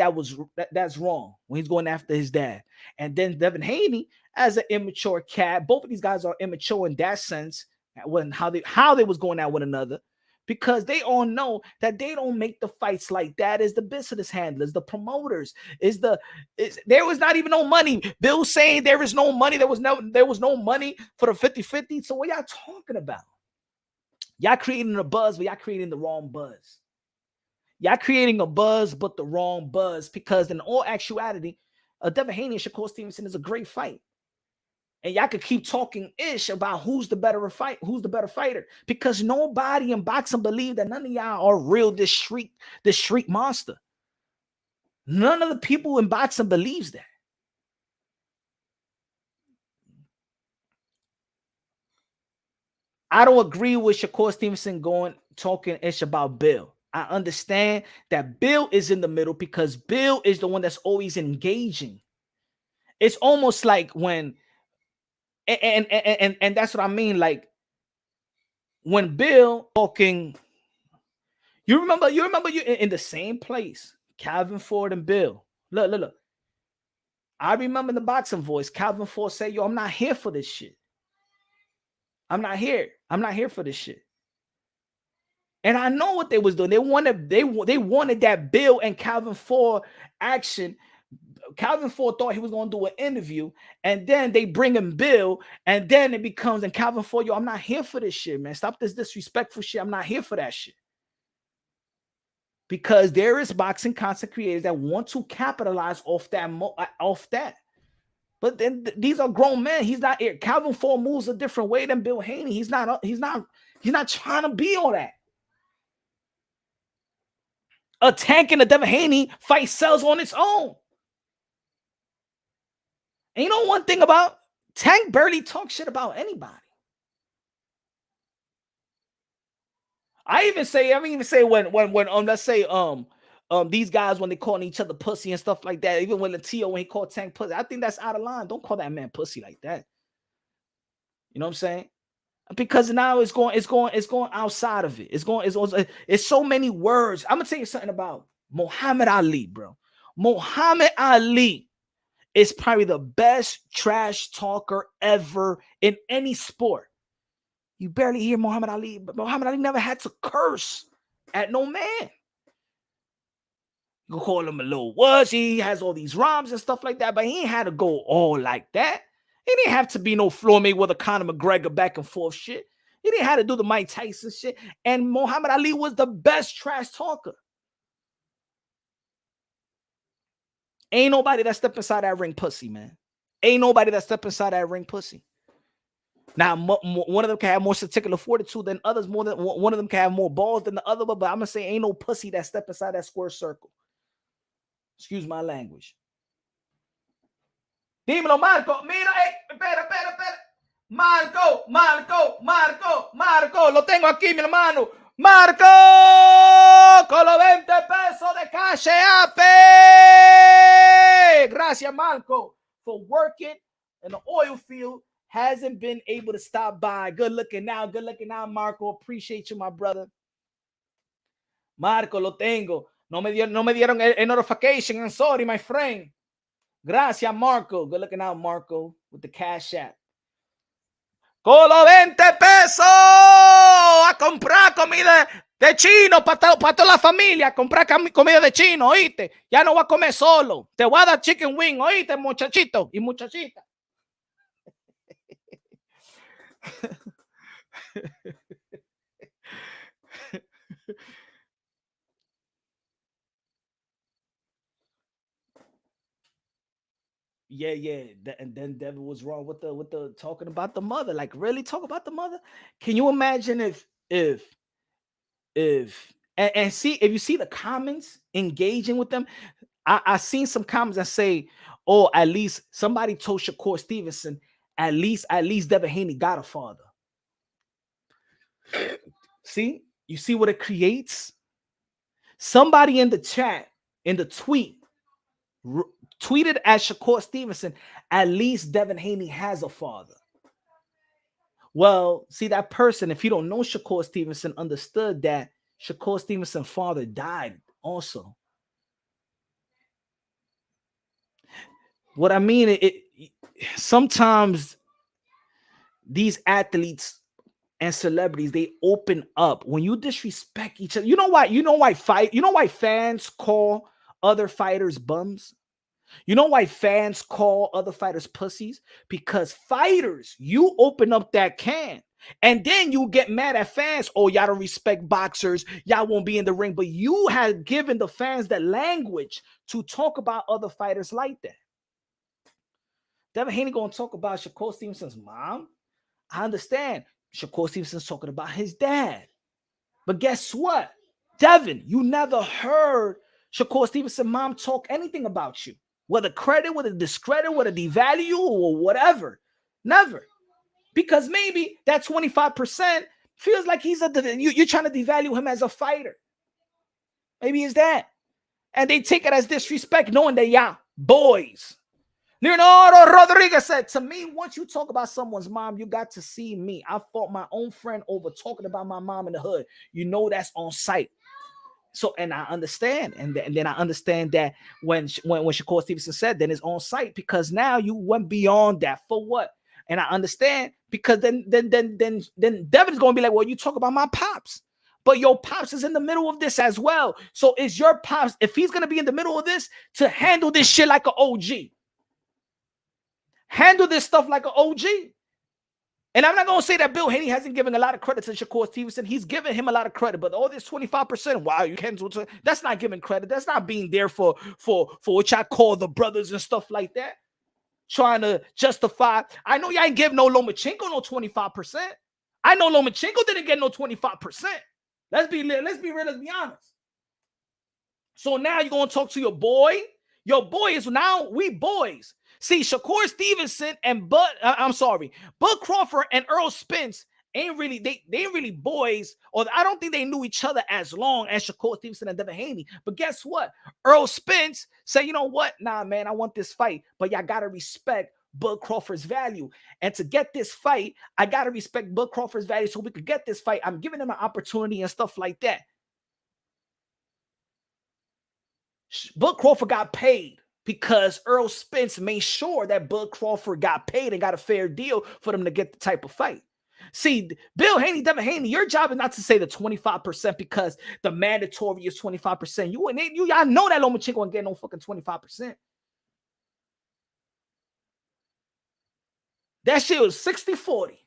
that's wrong when he's going after his dad. And then Devin Haney, as an immature cat, both of these guys are immature in that sense, when how they was going at one another, because they all know that they don't make the fights like that. Is the business handlers, the promoters, there was not even no money. Bill saying there is no money. There was no money for the 50-50. So what y'all talking about? Y'all creating a buzz, but y'all creating the wrong buzz. Y'all creating a buzz, but the wrong buzz, because in all actuality, Devin Haney and Shakur Stevenson is a great fight. And y'all could keep talking ish about who's the better fighter, because nobody in boxing believe that none of y'all are real this street monster. None of the people in boxing believes that. I don't agree with Shakur Stevenson talking ish about Bill. I understand that Bill is in the middle because Bill is the one that's always engaging. It's almost like when and that's what I mean. Like when Bill talking, you remember you in the same place, Calvin Ford and Bill. Look. I remember the boxing voice. Calvin Ford said, "Yo, I'm not here for this shit. I'm not here. I'm not here for this shit." And I know what they was doing. They wanted that Bill and Calvin Ford action. Calvin Ford thought he was going to do an interview, and then they bring him Bill, and then it becomes, and Calvin Ford, yo, I'm not here for this shit, man. Stop this disrespectful shit. I'm not here for that shit. Because there is boxing content creators that want to capitalize off that. But then these are grown men. He's not here. Calvin Ford moves a different way than Bill Haney. He's not trying to be all that. A Tank and a Devin Haney fight sells on its own. And you know one thing about Tank barely talks shit about anybody. I even say when let's say these guys, when they calling each other pussy and stuff like that, even when Latio, when he called Tank pussy, I think that's out of line. Don't call that man pussy like that. You know what I'm saying? Because now it's going outside of it. It's so many words. I'm gonna tell you something about Muhammad Ali, bro. Muhammad Ali is probably the best trash talker ever in any sport. You barely hear Muhammad Ali, but Muhammad Ali never had to curse at no man. You call him a little wuss. He has all these rhymes and stuff like that, but he ain't had to go all like that. He didn't have to be no Floyd Mayweather, Conor McGregor back and forth shit. He didn't have to do the Mike Tyson shit. And Muhammad Ali was the best trash talker. Ain't nobody that step inside that ring pussy, man. Ain't nobody that step inside that ring pussy. Now, one of them can have more testicular fortitude than others. One of them can have more balls than the other, but I'm gonna say ain't no pussy that step inside that square circle. Excuse my language. Dímelo, Marco. Mira, espera. Marco. Lo tengo aquí, mi hermano. Marco, con los 20 pesos de Cash App. Gracias, Marco, for working in the oil field. Hasn't been able to stop by. Good looking now, Marco. Appreciate you, my brother. Marco, lo tengo. No me dieron el notification. I'm sorry, my friend. Gracias, Marco. Good looking out, Marco, with the Cash App. Con los 20 pesos a comprar comida de chino para toda la familia. Comprar comida de chino, oíste. Ya no voy a comer solo. Te voy a dar chicken wing, oíste, muchachito y muchachita. Yeah. And then Devin was wrong with the talking about the mother. Like, really talk about the mother? Can you imagine if and see, if you see the comments engaging with them? I seen some comments that say, "Oh, at least somebody told Shakur Stevenson, at least Devin Haney got a father." See, you see what it creates? Somebody in the chat, in the tweeted at Shakur Stevenson, at least Devin Haney has a father. Well, see, that person, if you don't know Shakur Stevenson, understood that Shakur Stevenson's father died also. What I mean, sometimes these athletes and celebrities, they open up when you disrespect each other. You know why fans call other fighters bums? You know why fans call other fighters pussies? Because fighters, you open up that can. And then you get mad at fans. Oh, y'all don't respect boxers. Y'all won't be in the ring. But you have given the fans the language to talk about other fighters like that. Devin Haney going to talk about Shakur Stevenson's mom. I understand. Shakur Stevenson's talking about his dad. But guess what? Devin, you never heard Shakur Stevenson's mom talk anything about you. Whether credit, whether discredit, whether devalue, or whatever. Never. Because maybe that 25% feels like you're trying to devalue him as a fighter. Maybe it's that. And they take it as disrespect, knowing that, yeah, boys. Leonardo Rodriguez said, to me, once you talk about someone's mom, you got to see me. I fought my own friend over talking about my mom in the hood. You know that's on site. So, and I understand. And then I understand that when Shakur Stevenson said, then it's on site, because now you went beyond that. For what? And I understand, because then Devin's going to be like, well, you talk about my pops. But your pops is in the middle of this as well. So is your pops, if he's going to be in the middle of this, to handle this shit like an OG. Handle this stuff like an OG. And I'm not going to say that Bill Haney hasn't given a lot of credit to Shakur Stevenson. He's given him a lot of credit. But all this 25%, wow, you can't do it. That's not giving credit. That's not being there for what I call the brothers and stuff like that. Trying to justify. I know y'all ain't give no Lomachenko no 25%. I know Lomachenko didn't get no 25%. Let's be real. Let's be honest. So now you're going to talk to your boy. Your boy is now we boys. See, Shakur Stevenson and Bud Crawford and Earl Spence ain't really, they ain't really boys, or I don't think they knew each other as long as Shakur Stevenson and Devin Haney. But guess what? Earl Spence said, you know what? Nah, man, I want this fight, but y'all got to respect Bud Crawford's value. And to get this fight, I got to respect Bud Crawford's value so we could get this fight. I'm giving him an opportunity and stuff like that. Bud Crawford got paid because Earl Spence made sure that Bud Crawford got paid and got a fair deal for them to get the type of fight. See, Bill Haney, Devin Haney, your job is not to say the 25% because the mandatory is 25%. Y'all know that Lomachenko ain't getting no fucking 25%. That shit was 60-40.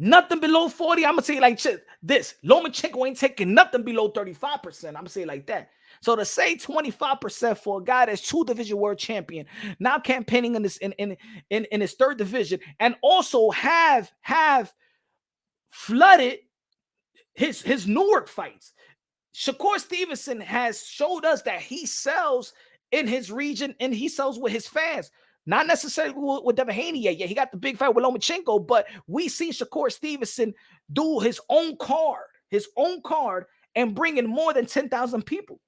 Nothing below 40. I'm going to say like this. Lomachenko ain't taking nothing below 35%. I'm going to say it like that. So to say 25% for a guy that's 2-division world champion, now campaigning in this in his 3rd division, and also have flooded his Newark fights. Shakur Stevenson has showed us that he sells in his region and he sells with his fans. Not necessarily with Devin Haney yet. Yeah, he got the big fight with Lomachenko, but we see Shakur Stevenson do his own card and bring in more than 10,000 people.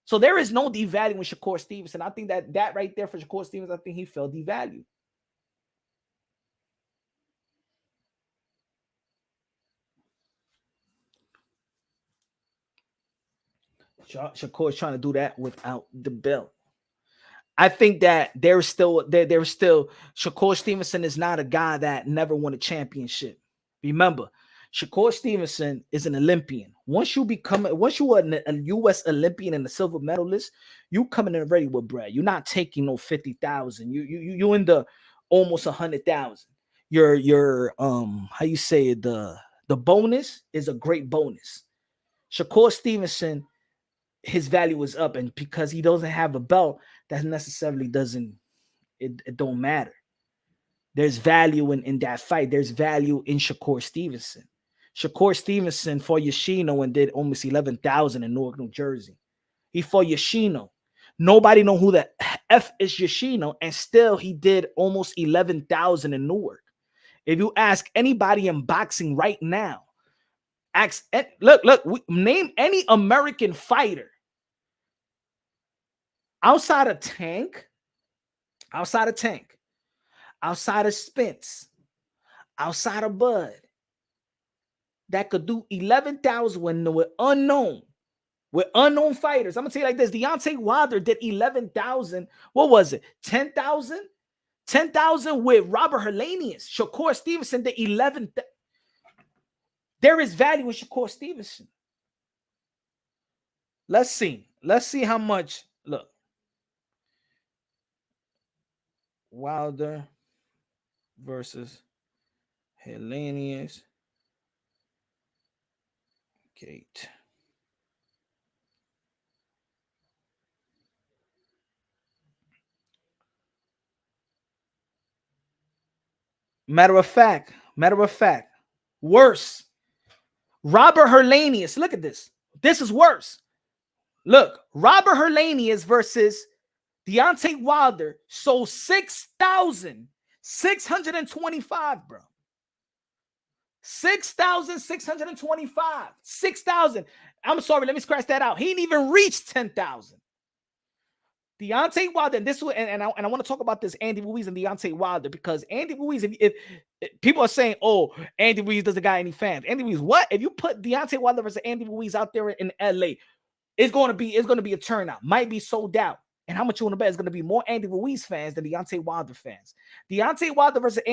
So there is no devaluing Shakur Stevenson. I think that right there for Shakur Stevenson, I think he felt devalued. Shakur is trying to do that without the belt. I think that there's still Shakur Stevenson is not a guy that never won a championship. Remember, Shakur Stevenson is an Olympian. Once you are a U.S. Olympian and a silver medalist, you coming in ready with bread. You're not taking no 50,000. You in the almost 100,000. Your how you say it, the bonus is a great bonus. Shakur Stevenson, his value is up, and because he doesn't have a belt, that necessarily it don't matter. There's value in that fight. There's value in Shakur Stevenson. Shakur Stevenson fought Yoshino and did almost 11,000 in Newark, New Jersey. He fought Yoshino. Nobody know who the F is Yoshino, and still he did almost 11,000 in Newark. If you ask anybody in boxing right now, Name any American fighter outside of Tank, outside of Spence, outside of Bud, that could do 11,000 when with unknown fighters. I'm gonna tell you like this: Deontay Wilder did 11,000. What was it? 10,000? 10,000 with Robert Helenius. Shakur Stevenson did 11. There is value in Shakur Stevenson. Let's see how much. Look, Wilder versus Helenius. Gate. Matter of fact, worse. Robert Helenius. Look at this. This is worse. Look, Robert Helenius versus Deontay Wilder sold 6,625, bro. 6,625. 6,000. I'm sorry, let me scratch that out. He didn't even reach 10,000. Deontay Wilder, and I want to talk about this Andy Ruiz and Deontay Wilder, because Andy Ruiz, if people are saying, oh, Andy Ruiz doesn't got any fans. Andy Ruiz, what? If you put Deontay Wilder versus Andy Ruiz out there in LA, it's going to be a turnout. Might be sold out. And how much you want to bet? It's going to be more Andy Ruiz fans than Deontay Wilder fans. Deontay Wilder versus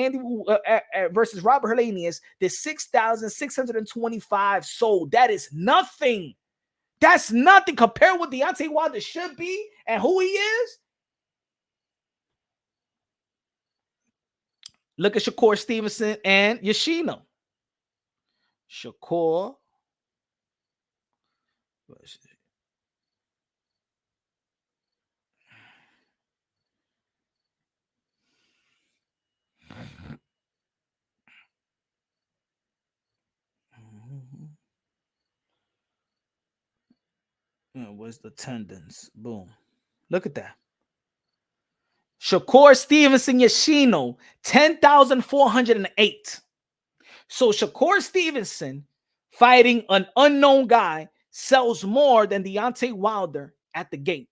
versus Robert Helenius did 6,625 sold. That is nothing. That's nothing compared with Deontay Wilder should be and who he is. Look at Shakur Stevenson and Yoshino. Shakur. Where's the tendons? Boom. Look at that. Shakur Stevenson Yoshino, 10,408. So Shakur Stevenson fighting an unknown guy sells more than Deontay Wilder at the gate.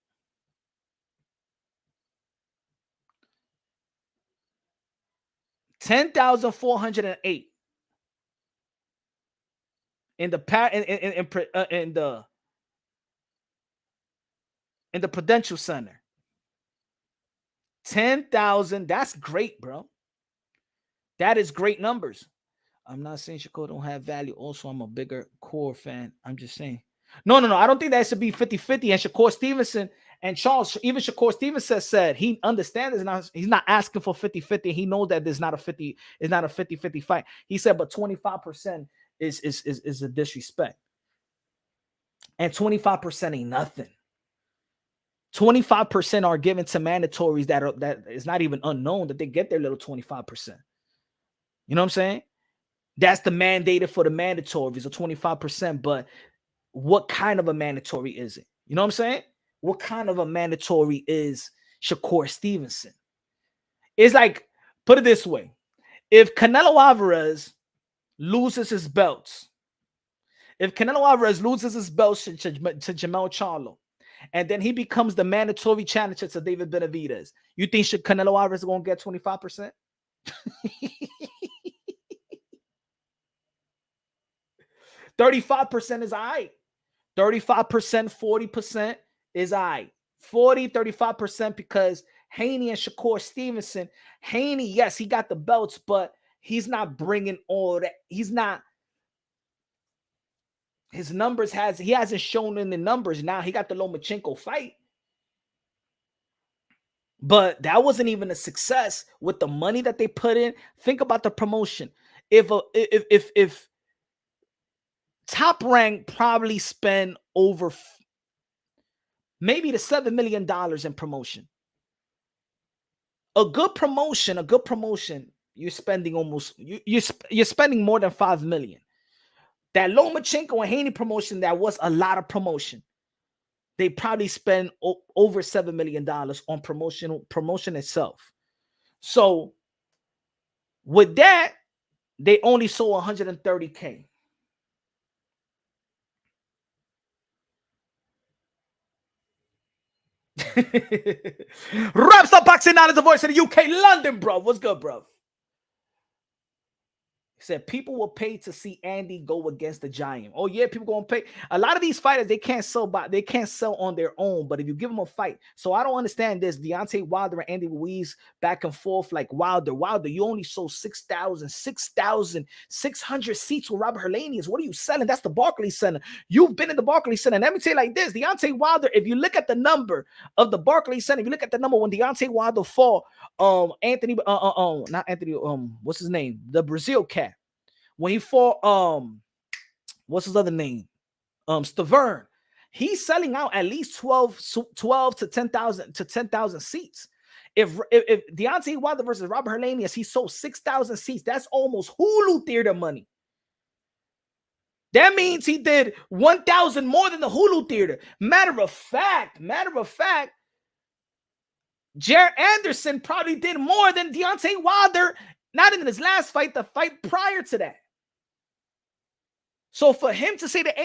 $10,408 in the Prudential Center. 10,000. That's great, bro. That is great numbers. I'm not saying Shakur don't have value. Also, I'm a bigger core fan. I'm just saying. No. I don't think that should be 50-50. And Shakur Stevenson and Charles, even Shakur Stevenson said he understands this. He's not asking for 50-50. He knows that there's not a 50-50 fight. He said, but 25% is a disrespect. And 25% ain't nothing. 25% are given to mandatories that is not even unknown that they get their little 25%. You know what I'm saying? That's the mandated for the mandatories of 25%. But what kind of a mandatory is it? You know what I'm saying? What kind of a mandatory is Shakur Stevenson? It's like, put it this way. If Canelo Alvarez loses his belts, to Jamel Charlo, and then he becomes the mandatory challenger to David Benavidez, you think Canelo Alvarez is going to get 25%? 35% is all right. 35%, 40% is all right. 35% because Haney and Shakur Stevenson, Haney, yes, he got the belts, but he's not bringing all that. He's not. His numbers he hasn't shown in the numbers. Now he got the Lomachenko fight, but that wasn't even a success with the money that they put in. Think about the promotion. If Top Rank probably spend over maybe the $7 million in promotion. A good promotion, you're spending almost you're spending more than $5 million. That Lomachenko and Haney promotion, that was a lot of promotion. They probably spend over $7 million on promotion itself. So with that, they only sold 130K. Raps up boxing knowledge, the voice of the UK, London, bro. What's good, bro? He said people will pay to see Andy go against the Giant. Oh yeah, people gonna pay. A lot of these fighters they can't sell on their own. But if you give them a fight, so I don't understand this. Deontay Wilder and Andy Ruiz back and forth like Wilder, you only sold 6,600 seats with Robert Helenius. What are you selling? That's the Barclays Center. You've been in the Barclays Center. And let me tell you like this: Deontay Wilder. If you look at the number of the Barclays Center, if you look at the number when Deontay Wilder fought Anthony, not Anthony, what's his name? The Brazil cat. When he fought, what's his other name? Stavern. He's selling out at least 12 to 10,000 seats. If Deontay Wilder versus Robert Helenius, he sold 6,000 seats. That's almost Hulu theater money. That means he did 1,000 more than the Hulu theater. Matter of fact, Jared Anderson probably did more than Deontay Wilder, not in his last fight, the fight prior to that. So for him to say that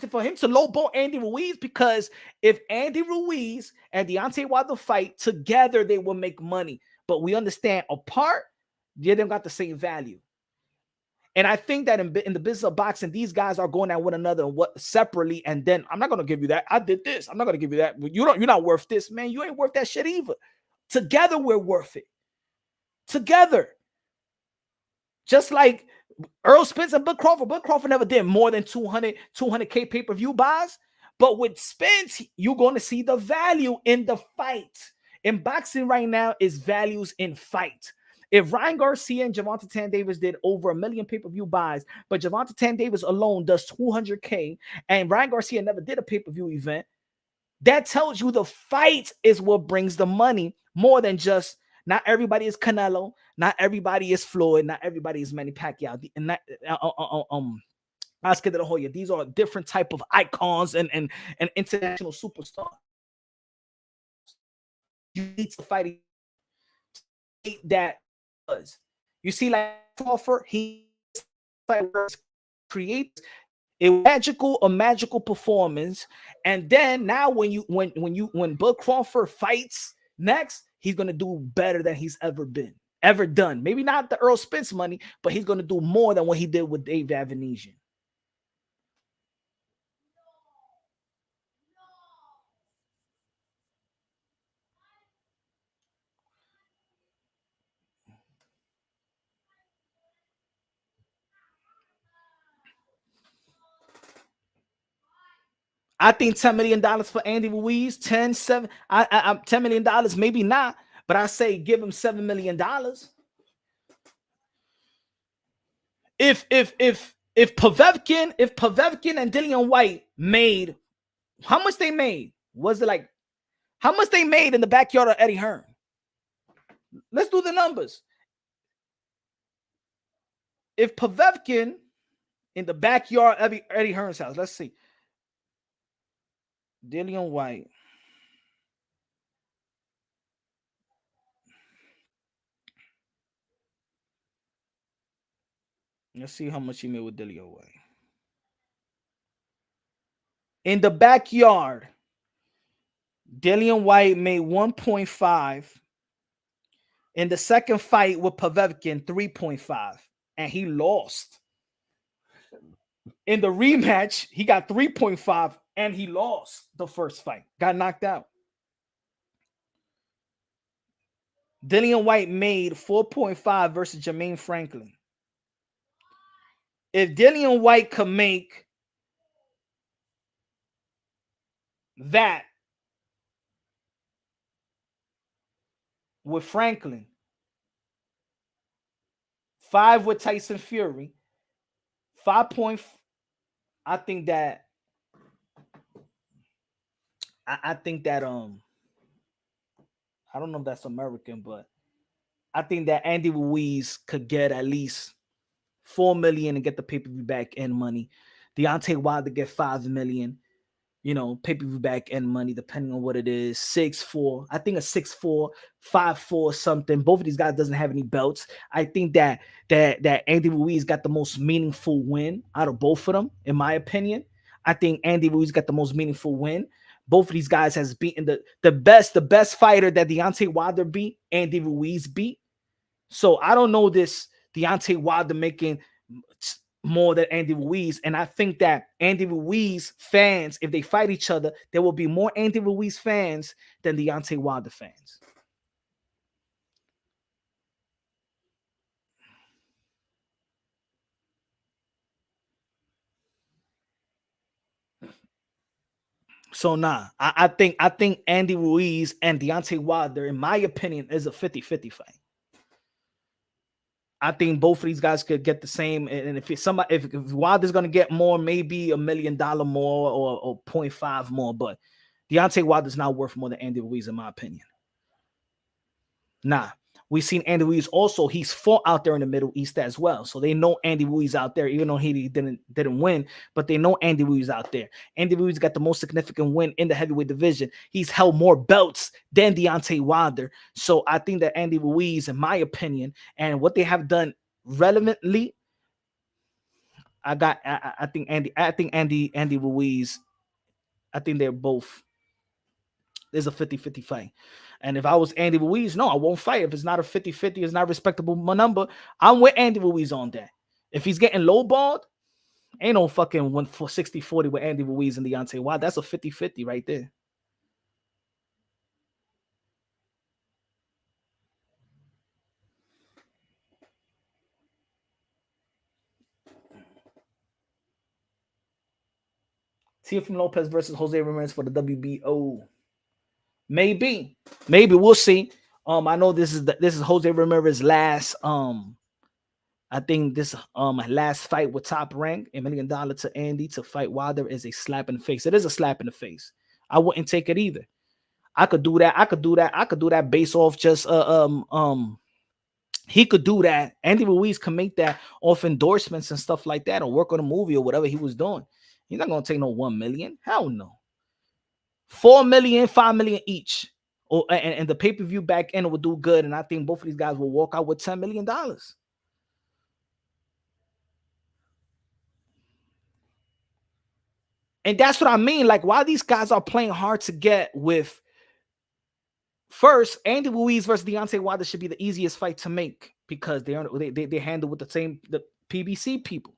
for him to lowball Andy Ruiz, because if Andy Ruiz and Deontay Wilder fight together, they will make money. But we understand apart, they don't got the same value. And I think that in the business of boxing, these guys are going at one another and separately. And then I'm not going to give you that. I did this. I'm not going to give you that. You're not worth this, man. You ain't worth that shit either. Together, we're worth it. Together. Just like Earl Spence and Bud Crawford never did more than 200K pay-per-view buys. But with Spence, you're going to see the value in the fight. In boxing right now is values in fight. If Ryan Garcia and Gervonta Tan Davis did over 1 million pay-per-view buys, but Gervonta Tan Davis alone does 200K, and Ryan Garcia never did a pay-per-view event, that tells you the fight is what brings the money more than just not everybody is Canelo, not everybody is Floyd, not everybody is Manny Pacquiao, and not, Oscar de la Hoya. These are different type of icons and international superstars. You need to fight that. You see, like Crawford, he creates a magical performance, and then now when Bud Crawford fights next, he's gonna do better than he's ever done. Maybe not the Earl Spence money, but he's gonna do more than what he did with Dave Avenesian. I think $10 million for Andy Ruiz, 10 million, maybe not, but I say give him $7 million. If Povetkin and Dillian White made, how much they made? Was it like how much they made in the backyard of Eddie Hearn? Let's do the numbers. If Povetkin in the backyard of Eddie Hearn's house, let's see. Dillian White. Let's see how much he made with Dillian White. In the backyard, Dillian White made 1.5. In the second fight with Povetkin, 3.5. And he lost. In the rematch, he got 3.5 and he lost the first fight. Got knocked out. Dillian White made 4.5 versus Jermaine Franklin. If Dillian White could make that with Franklin, 5 with Tyson Fury, 5. I think that I don't know if that's American, but I think that Andy Ruiz could get at least $4 million and get the pay-per-view back end money. Deontay Wilder get $5 million, pay-per-view back end money, depending on what it is. 6-4. I think a 6-4, 5-4 something. Both of these guys doesn't have any belts. I think that Andy Ruiz got the most meaningful win out of both of them, in my opinion. I think Andy Ruiz got the most meaningful win. both of these guys has beaten the best fighter that Deontay Wilder beat, Andy Ruiz beat. So I don't know this Deontay Wilder making more than Andy Ruiz. And I think that Andy Ruiz fans, if they fight each other, there will be more Andy Ruiz fans than Deontay Wilder fans. So I think Andy Ruiz and Deontay Wilder, in my opinion, is a 50-50 fight. I think both of these guys could get the same. And if Wilder's gonna get more, maybe $1 million more or 0.5 more, but Deontay Wilder's not worth more than Andy Ruiz, in my opinion. We've seen Andy Ruiz also. He's fought out there in the Middle East as well, so they know Andy Ruiz out there, even though he didn't win. But they know Andy Ruiz out there. Andy Ruiz got the most significant win in the heavyweight division. He's held more belts than Deontay Wilder. So I think that Andy Ruiz, in my opinion, and what they have done relevantly, I think Andy Ruiz. I think they're both. There's a 50-50 fight. And if I was Andy Ruiz, no, I won't fight. If it's not a 50-50, it's not a respectable number, I'm with Andy Ruiz on that. If he's getting lowballed, ain't no fucking 60-40 with Andy Ruiz and Deontay Wilder. That's a 50-50 right there. Teofimo Lopez versus Jose Ramirez for the WBO. Maybe we'll see. I know this is Jose Ramirez's last. I think this last fight with Top Rank, $1 million to Andy to fight Wilder is a slap in the face. It is a slap in the face. I wouldn't take it either. I could do that based off just he could do that. Andy Ruiz can make that off endorsements and stuff like that, or work on a movie or whatever he was doing. He's not gonna take no 1 million. Hell no. 4 million, 5 million each. And the pay-per-view back end will do good. And I think both of these guys will walk out with $10 million. And that's what I mean. Like, while these guys are playing hard to get with, first, Andy Ruiz versus Deontay Wilder should be the easiest fight to make because they handle with the PBC people.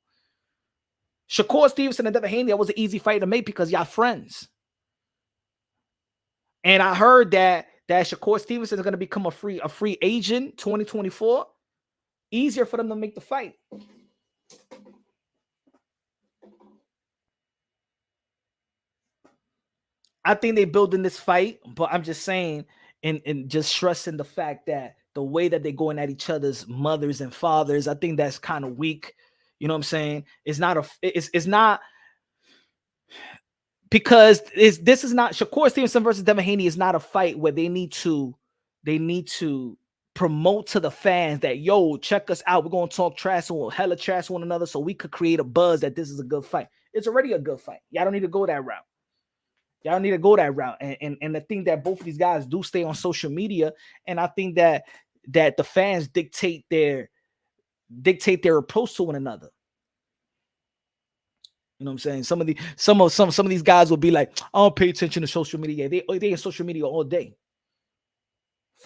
Shakur Stevenson and Devin Haney, that was an easy fight to make because y'all friends. And I heard that Shakur Stevenson is going to become a free agent 2024. Easier for them to make the fight. I think they're building this fight, but I'm just saying, and just stressing the fact that the way that they're going at each other's mothers and fathers, I think that's kind of weak. You know what I'm saying? It's not because this is not Shakur Stevenson versus Devin Haney is not a fight where they need to promote to the fans that, yo, check us out. We're going to talk trash or hella trash one another so we could create a buzz that this is a good fight. It's already a good fight. Y'all don't need to go that route. And I think that both of these guys do stay on social media. And I think that the fans dictate their approach to one another. You know what I'm saying? Some of these guys will be like, I don't pay attention to social media. They in social media all day.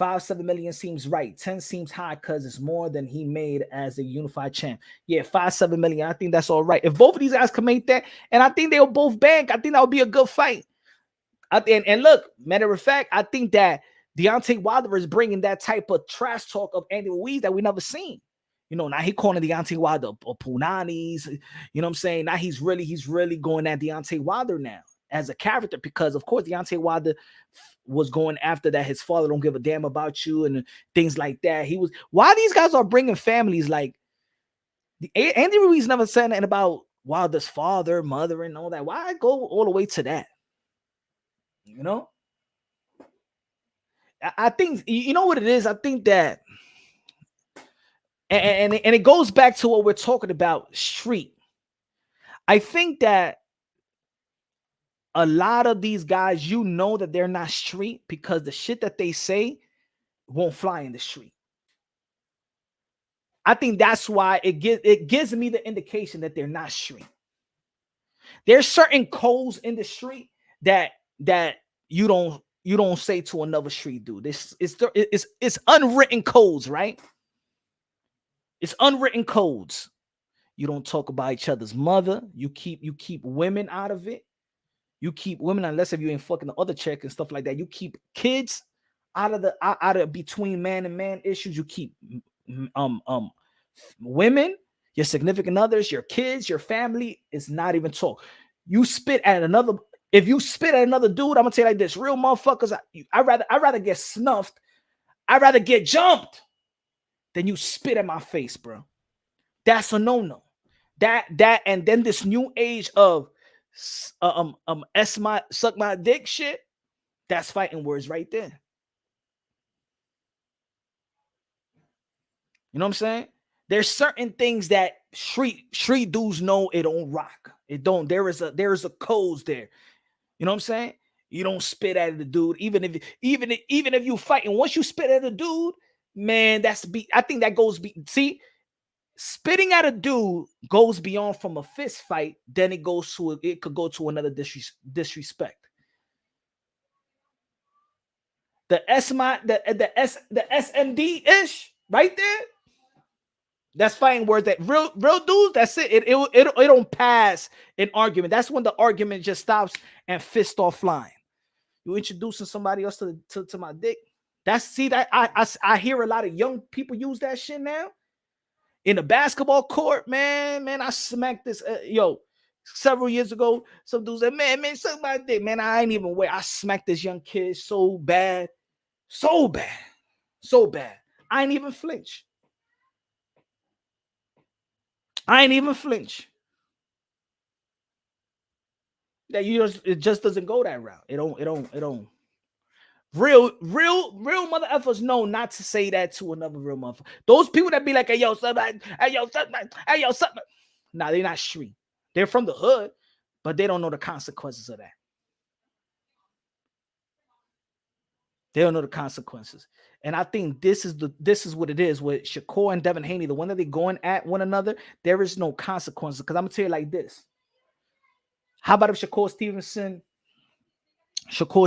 5-7 million seems right. 10 seems high because it's more than he made as a unified champ. Yeah, 5-7 million. I think that's all right. If both of these guys can make that, and I think they'll both bank, I think that would be a good fight. And look, matter of fact, I think that Deontay Wilder is bringing that type of trash talk of Andy Ruiz that we never seen. You know, now he calling Deontay Wilder Punanis. You know what I'm saying? Now he's really going at Deontay Wilder now as a character because, of course, Deontay Wilder was going after that. His father don't give a damn about you and things like that. Why these guys are bringing families like Andy Ruiz never said anything about Wilder's father, mother, and all that. Why go all the way to that? You know, I think, you know what it is? I think that, and it goes back to what we're talking about, street. I think that a lot of these guys, you know that they're not street because the shit that they say won't fly in the street. I think that's why it gives me the indication that they're not street. There's certain codes in the street that that you don't say to another street dude. It's unwritten codes, right? It's unwritten codes. You don't talk about each other's mother. You keep women out of it. You keep women, unless if you ain't fucking the other chick and stuff like that. You keep kids out of between man and man issues. You keep women, your significant others, your kids, your family is not even talk. You spit at another. If you spit at another dude, I'm gonna tell you like this: real motherfuckers. I'd rather get snuffed. I'd rather get jumped than you spit at my face, bro. That's a no-no. That and then this new age of suck my dick shit. That's fighting words right there. You know what I'm saying? There's certain things that street dudes know it don't rock. It don't. There is a codes there. You know what I'm saying? You don't spit at the dude, even if you fighting. Once you spit at a dude, man, I think that goes. See, spitting at a dude goes beyond from a fist fight. Then it could go to another disrespect. The SMD ish right there. That's fighting words. That real dudes. That's it. It don't pass an argument. That's when the argument just stops and fist off flying. You introducing somebody else to my dick. I hear a lot of young people use that shit now. In the basketball court, man, I smacked this. Several years ago, some dude said, man, suck my dick, man. I ain't even wait. I smacked this young kid so bad. I ain't even flinch. That it just doesn't go that route. It don't. Real mother effers know not to say that to another real mother. Those people that be like, hey yo, somebody, hey yo, somebody. Nah, they're not street. They're from the hood, but they don't know the consequences of that. They don't know the consequences. And I think this is what it is with Shakur and Devin Haney. The one that they're going at one another, there is no consequences. Because I'm gonna tell you like this. How about if Shakur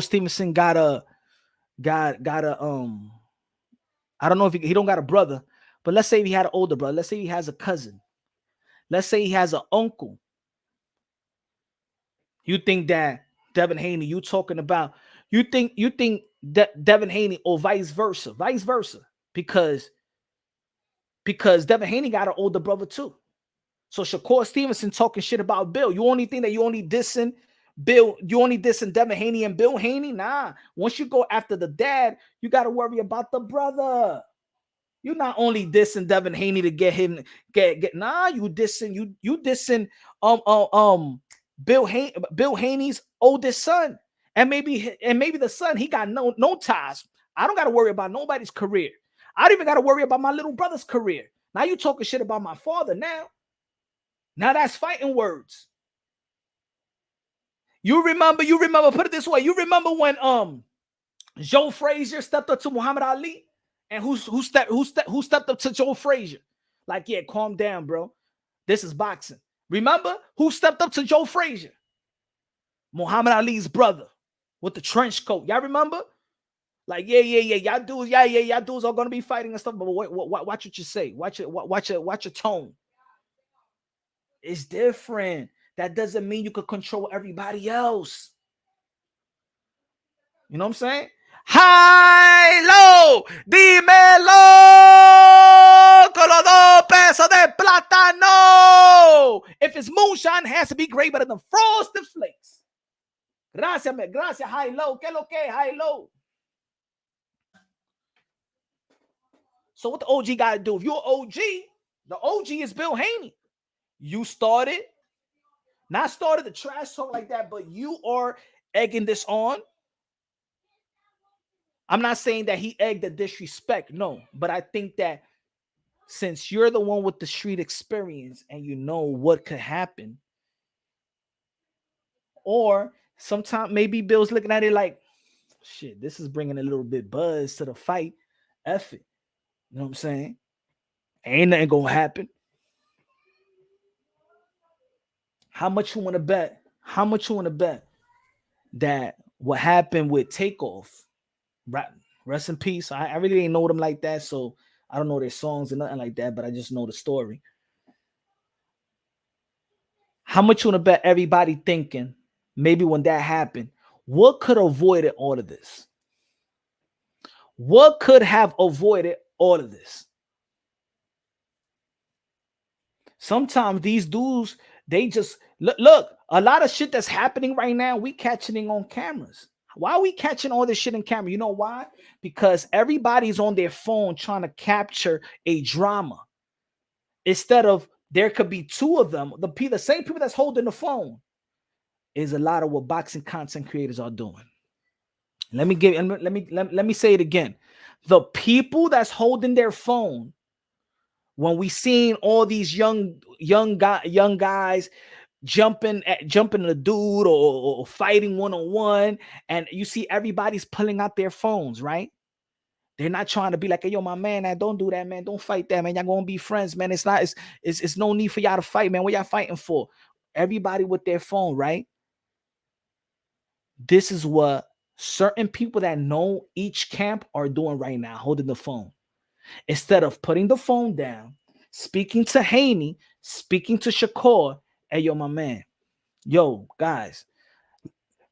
Stevenson got a I don't know if he don't got a brother, but let's say he had an older brother. Let's say he has a cousin. Let's say he has an uncle. You think that Devin Haney, you think that Devin Haney or vice versa, because Devin Haney got an older brother too. So Shakur Stevenson talking shit about Bill. You only think that you only dissing Bill, you only dissing Devin Haney and Bill Haney? Nah. Once you go after the dad, you got to worry about the brother. You're not only dissing Devin Haney to get him get nah, you dissing Bill Haney's oldest son. And maybe the son, he got no ties. I don't got to worry about nobody's career. I don't even got to worry about my little brother's career. Now you talking shit about my father now. Now that's fighting words. You remember, put it this way. You remember when Joe Frazier stepped up to Muhammad Ali? And who stepped up to Joe Frazier? Like, yeah, calm down, bro. This is boxing. Remember who stepped up to Joe Frazier? Muhammad Ali's brother with the trench coat. Y'all remember? Like, yeah. Y'all dudes are gonna be fighting and stuff. But watch what you say. Watch your tone. It's different. That doesn't mean you could control everybody else. You know what I'm saying? High, low, dímelo, con los 2 pesos de plátano. If it's moonshine, it has to be great better than Frosted Flakes. Gracias, high, low. ¿Qué lo que, high, low? So what the OG got to do? If you're an OG, the OG is Bill Haney. You started the trash talk like that, but you are egging this on. I'm not saying that he egged the disrespect, no, but I think that since you're the one with the street experience and you know what could happen, or sometimes maybe Bill's looking at it like, shit, this is bringing a little bit buzz to the fight. F it. You know what I'm saying? Ain't nothing gonna happen. How much you want to bet? That what happened with Takeoff. Rest in peace. I really didn't know them like that, so I don't know their songs and nothing like that, but I just know the story. How much you want to bet everybody thinking maybe when that happened, what could have avoided all of this? What could have avoided all of this? Sometimes these dudes, they just look, a lot of shit that's happening right now, we catching on cameras. Why are we catching all this shit in camera? You know why? Because everybody's on their phone trying to capture a drama. Instead of there could be two of them, the same people that's holding the phone is a lot of what boxing content creators are doing. Let me say it again. The people that's holding their phone, when we seen all these young guys jumping the dude or fighting one-on-one, and you see everybody's pulling out their phones, right? They're not trying to be like, hey, yo, my man, don't do that, man. Don't fight that, man. Y'all gonna be friends, man. It's no need for y'all to fight, man. What y'all fighting for? Everybody with their phone, right? This is what certain people that know each camp are doing right now, holding the phone. Instead of putting the phone down, speaking to Haney, speaking to Shakur, hey, yo, my man, yo, guys,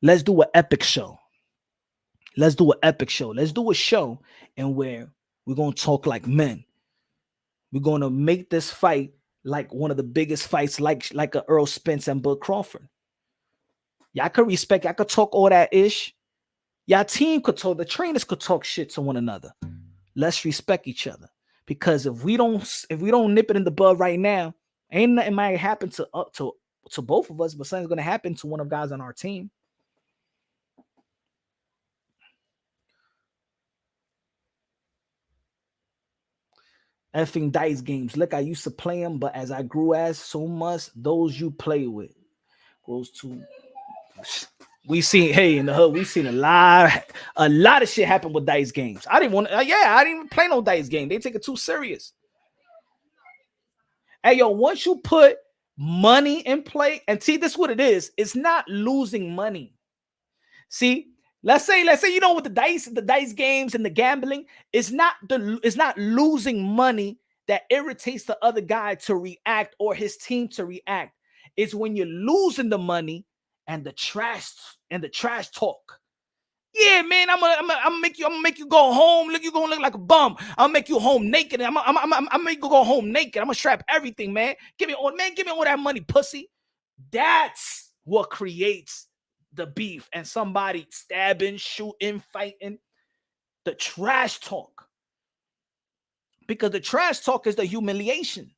let's do an epic show. Let's do an epic show. Let's do a show and where we're going to talk like men. We're going to make this fight like one of the biggest fights, like a Earl Spence and Bud Crawford. Y'all could respect, y'all could talk all that ish. Y'all team could talk, the trainers could talk shit to one another. Let's respect each other. Because if we don't nip it in the bud right now, ain't nothing might happen to both of us, but something's gonna happen to one of the guys on our team. Effing dice games. Look, I used to play them, but as I grew as so much, those you play with goes to. We seen, hey, in the hood, we seen a lot of shit happen with dice games. I didn't want to, I didn't even play no dice game. They take it too serious. Hey, yo, once you put money in play, and see, this is what it is. It's not losing money. See, let's say, you know, with the dice games and the gambling, it's not losing money that irritates the other guy to react or his team to react. It's when you're losing the money and the trash talk. Yeah, man, I'm gonna make you go home. Look, you gonna look like a bum. I'm gonna make you home naked. I'm gonna make you go home naked. I'm gonna strap everything, man. Give me all that money, pussy. That's what creates the beef and somebody stabbing, shooting, fighting. The trash talk. Because the trash talk is the humiliation.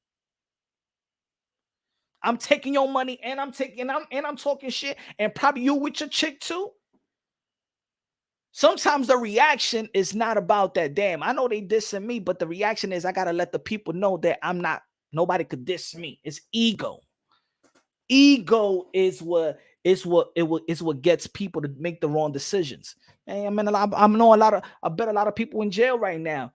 I'm taking your money and I'm talking shit, and probably you with your chick too. Sometimes the reaction is not about that. Damn, I know they dissing me, but the reaction is I gotta let the people know that I'm not. Nobody could diss me. It's ego. Ego is what gets people to make the wrong decisions. Hey, I bet a lot of people in jail right now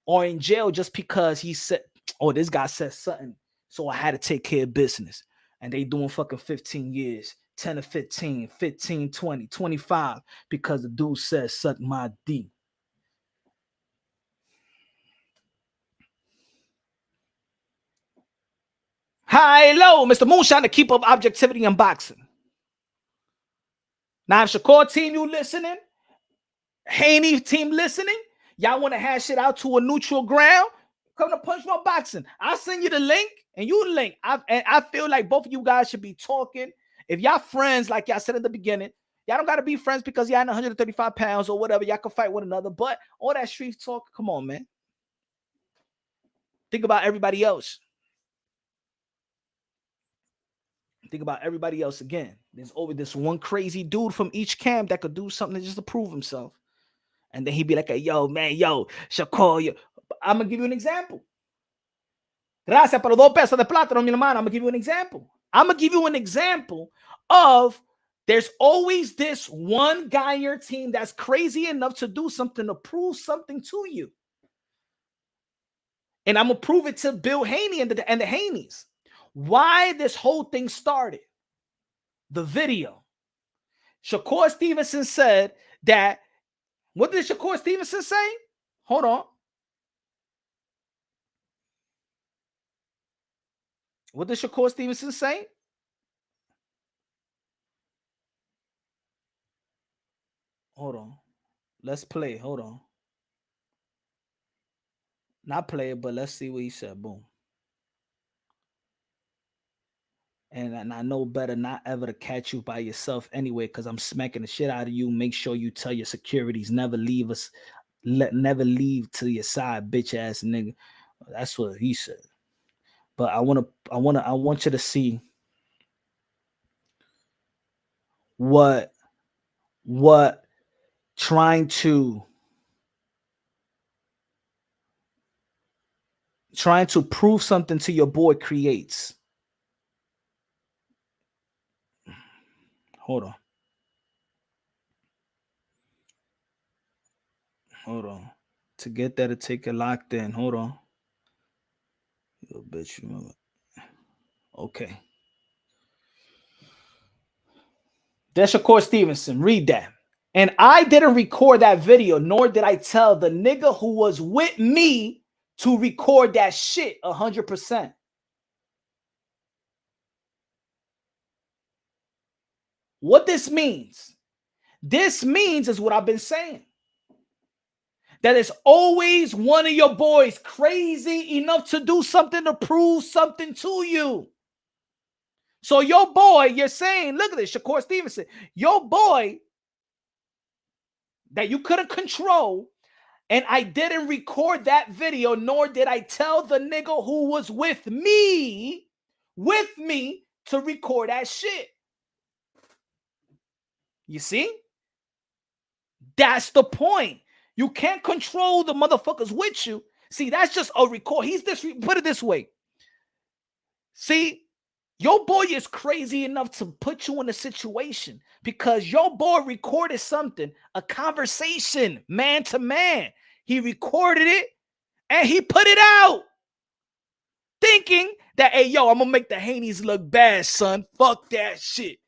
are in jail just because he said, "Oh, this guy said something, so I had to take care of business." And they doing fucking 15 years. 10 to 15, 15, 20, 25, because the dude says, suck my D. High, low, Mr. Moonshine to keep up objectivity in boxing. Now, if Shakur team, you listening? Haney team listening? Y'all want to hash it out to a neutral ground? Come to Punch One Boxing. I'll send you the link and you link. I feel like both of you guys should be talking. If y'all friends, like y'all said at the beginning, y'all don't got to be friends because y'all in 135 pounds or whatever. Y'all can fight one another. But all that street talk, come on, man. Think about everybody else. Think about everybody else again. There's over this one crazy dude from each camp that could do something just to prove himself. And then he'd be like, hey, yo, man, yo, Shakur, yo. I'm going to give you an example. Gracias por los 2 pesos de plátano, mi hermano. I'm going to give you an example. I'm going to give you an example of there's always this one guy in your team that's crazy enough to do something to prove something to you. And I'm going to prove it to Bill Haney and the Haneys. Why this whole thing started. The video. Shakur Stevenson said that. What did Shakur Stevenson say? Hold on. What did Shakur Stevenson say? Hold on. Let's play. Hold on. Not play it, but let's see what he said. Boom. And I know better not ever to catch you by yourself anyway, because I'm smacking the shit out of you. Make sure you tell your securities never leave us, never leave to your side, bitch ass nigga. That's what he said. But I want you to see what trying to prove something to your boy creates. Hold on. Hold on. To get that, to take it locked in. Hold on. You bitch, you okay. That's Shakur Stevenson. Read that. And I didn't record that video, nor did I tell the nigga who was with me to record that shit 100%. What this means? This means is what I've been saying. That it's always one of your boys crazy enough to do something to prove something to you. So your boy, you're saying, look at this, Shakur Stevenson, your boy that you couldn't control, and I didn't record that video, nor did I tell the nigga who was with me to record that shit. You see? That's the point. You can't control the motherfuckers with you. See, that's just a record. Put it this way. See, your boy is crazy enough to put you in a situation because your boy recorded something, a conversation, man to man. He recorded it and he put it out, thinking that, hey, yo, I'm gonna make the Haneys look bad, son. Fuck that shit.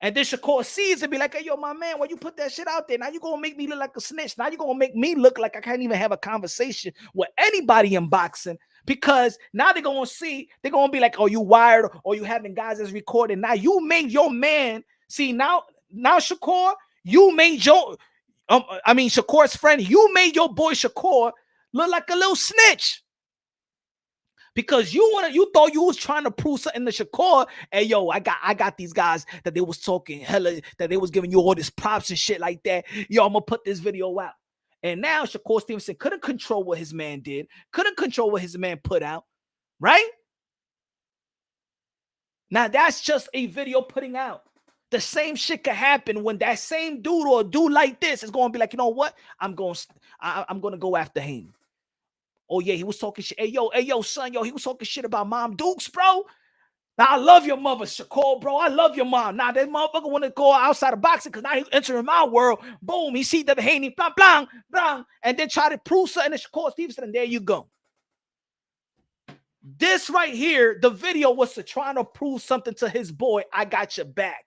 And then Shakur sees it and be like, hey, yo, my man, why you put that shit out there? Now you're going to make me look like a snitch. Now you're going to make me look like I can't even have a conversation with anybody in boxing because now they're going to see, they're going to be like, oh, you wired or you having guys that's recording. Now you made your man, see, now Shakur, you made Shakur's friend, you made your boy Shakur look like a little snitch. Because you thought you was trying to prove something to Shakur. Hey, yo, I got these guys that they was talking hella, that they was giving you all this props and shit like that. Yo, I'm gonna put this video out. And now Shakur Stevenson couldn't control what his man did, couldn't control what his man put out, right? Now that's just a video putting out. The same shit could happen when that same dude or a dude like this is gonna be like, you know what? I'm gonna go after him. Oh, yeah, he was talking shit. Hey, yo, son, he was talking shit about Mom Dukes, bro. Now, I love your mother, Shakur, bro. I love your mom. Now, that motherfucker want to go outside of boxing because now he's entering my world. Boom, he see the Haney, blah, blah, blah, and then try to prove something to Shakur Stevenson, and there you go. This right here, the video was to try to prove something to his boy. I got your back.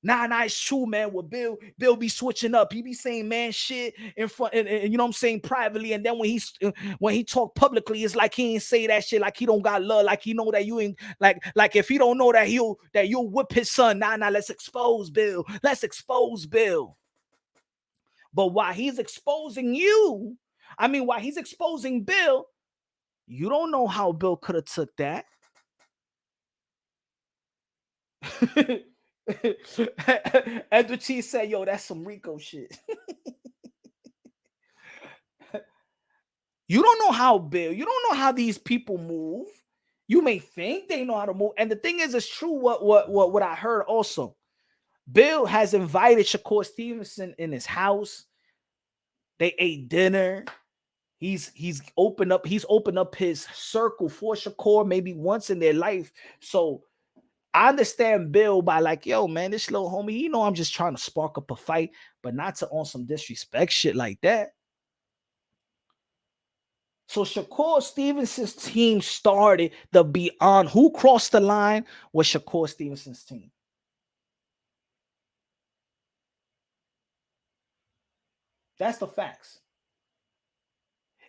Nah, it's true, man. With Bill be switching up. He be saying man shit in front, and you know what I'm saying, privately. And then when he talk publicly, it's like he ain't say that shit, like he don't got love, like he know that you ain't like if he don't know that you'll whip his son. Nah, let's expose Bill. Let's expose Bill. But while he's exposing you, while he's exposing Bill, you don't know how Bill could have took that. Edward Cheese said, yo, that's some Rico shit. You don't know how Bill, you don't know how these people move. You may think they know how to move. And the thing is, it's true what I heard also. Bill has invited Shakur Stevenson in his house. They ate dinner. He's opened up his circle for Shakur maybe once in their life. So I understand Bill by like, yo, man, this little homie, you know, I'm just trying to spark up a fight, but not to on some disrespect shit like that. So Shakur Stevenson's team started the beyond. Who crossed the line was Shakur Stevenson's team. That's the facts.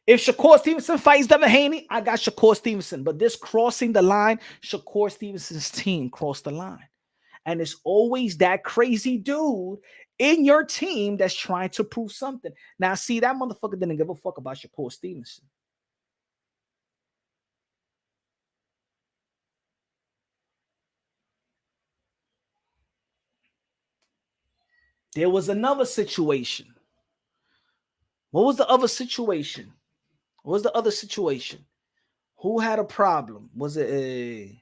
If Shakur Stevenson fights Devin Haney, I got Shakur Stevenson. But this crossing the line, Shakur Stevenson's team crossed the line. And it's always that crazy dude in your team that's trying to prove something. Now, see, that motherfucker didn't give a fuck about Shakur Stevenson. There was another situation. What was the other situation? What was the other situation? Who had a problem? Was it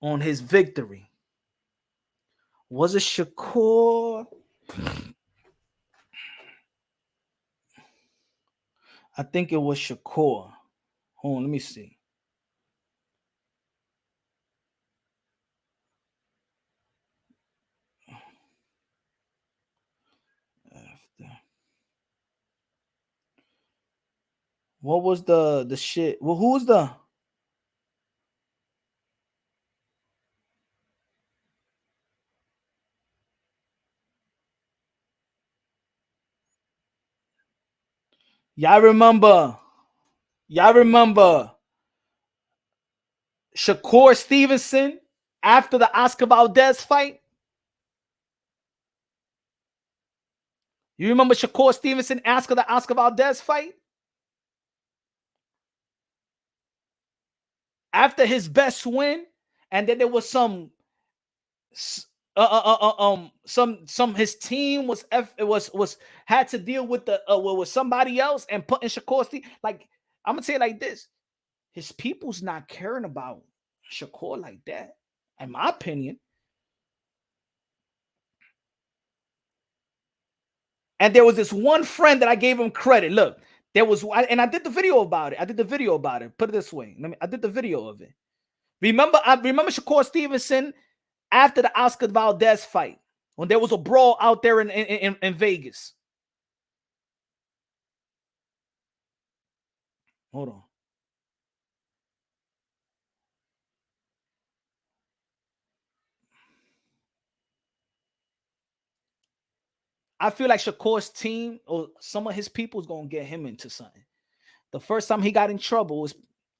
on his victory? Was it Shakur? I think it was Shakur. Hold on, let me see. What was the shit? Well, who was the? Y'all remember Shakur Stevenson after the Oscar Valdez fight? You remember Shakur Stevenson after the Oscar Valdez fight? After his best win, and then there was some his team was had to deal with the with somebody else and putting Shakur Stevenson. Like, I'm gonna say it like this: his people's not caring about Shakur like that, in my opinion. And there was this one friend that I gave him credit. Look, there was, and I did the video about it. Put it this way: I did the video of it. I remember Shakur Stevenson after the Oscar Valdez fight, when there was a brawl out there in Vegas. Hold on. I feel like Shakur's team or some of his people is gonna get him into something. The first time he got in trouble was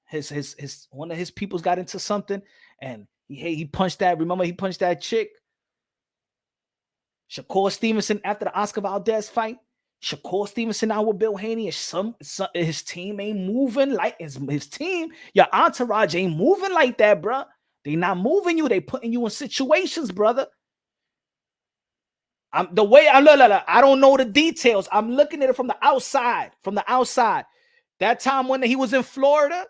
his one of his peoples got into something, and he punched that. Remember, he punched that chick. Shakur Stevenson after the Oscar Valdez fight. Shakur Stevenson now with Bill Haney, and his team ain't moving like his team. Your entourage ain't moving like that, bro. They not moving you. They putting you in situations, brother. I don't know the details. I'm looking at it from the outside. That time when he was in Florida,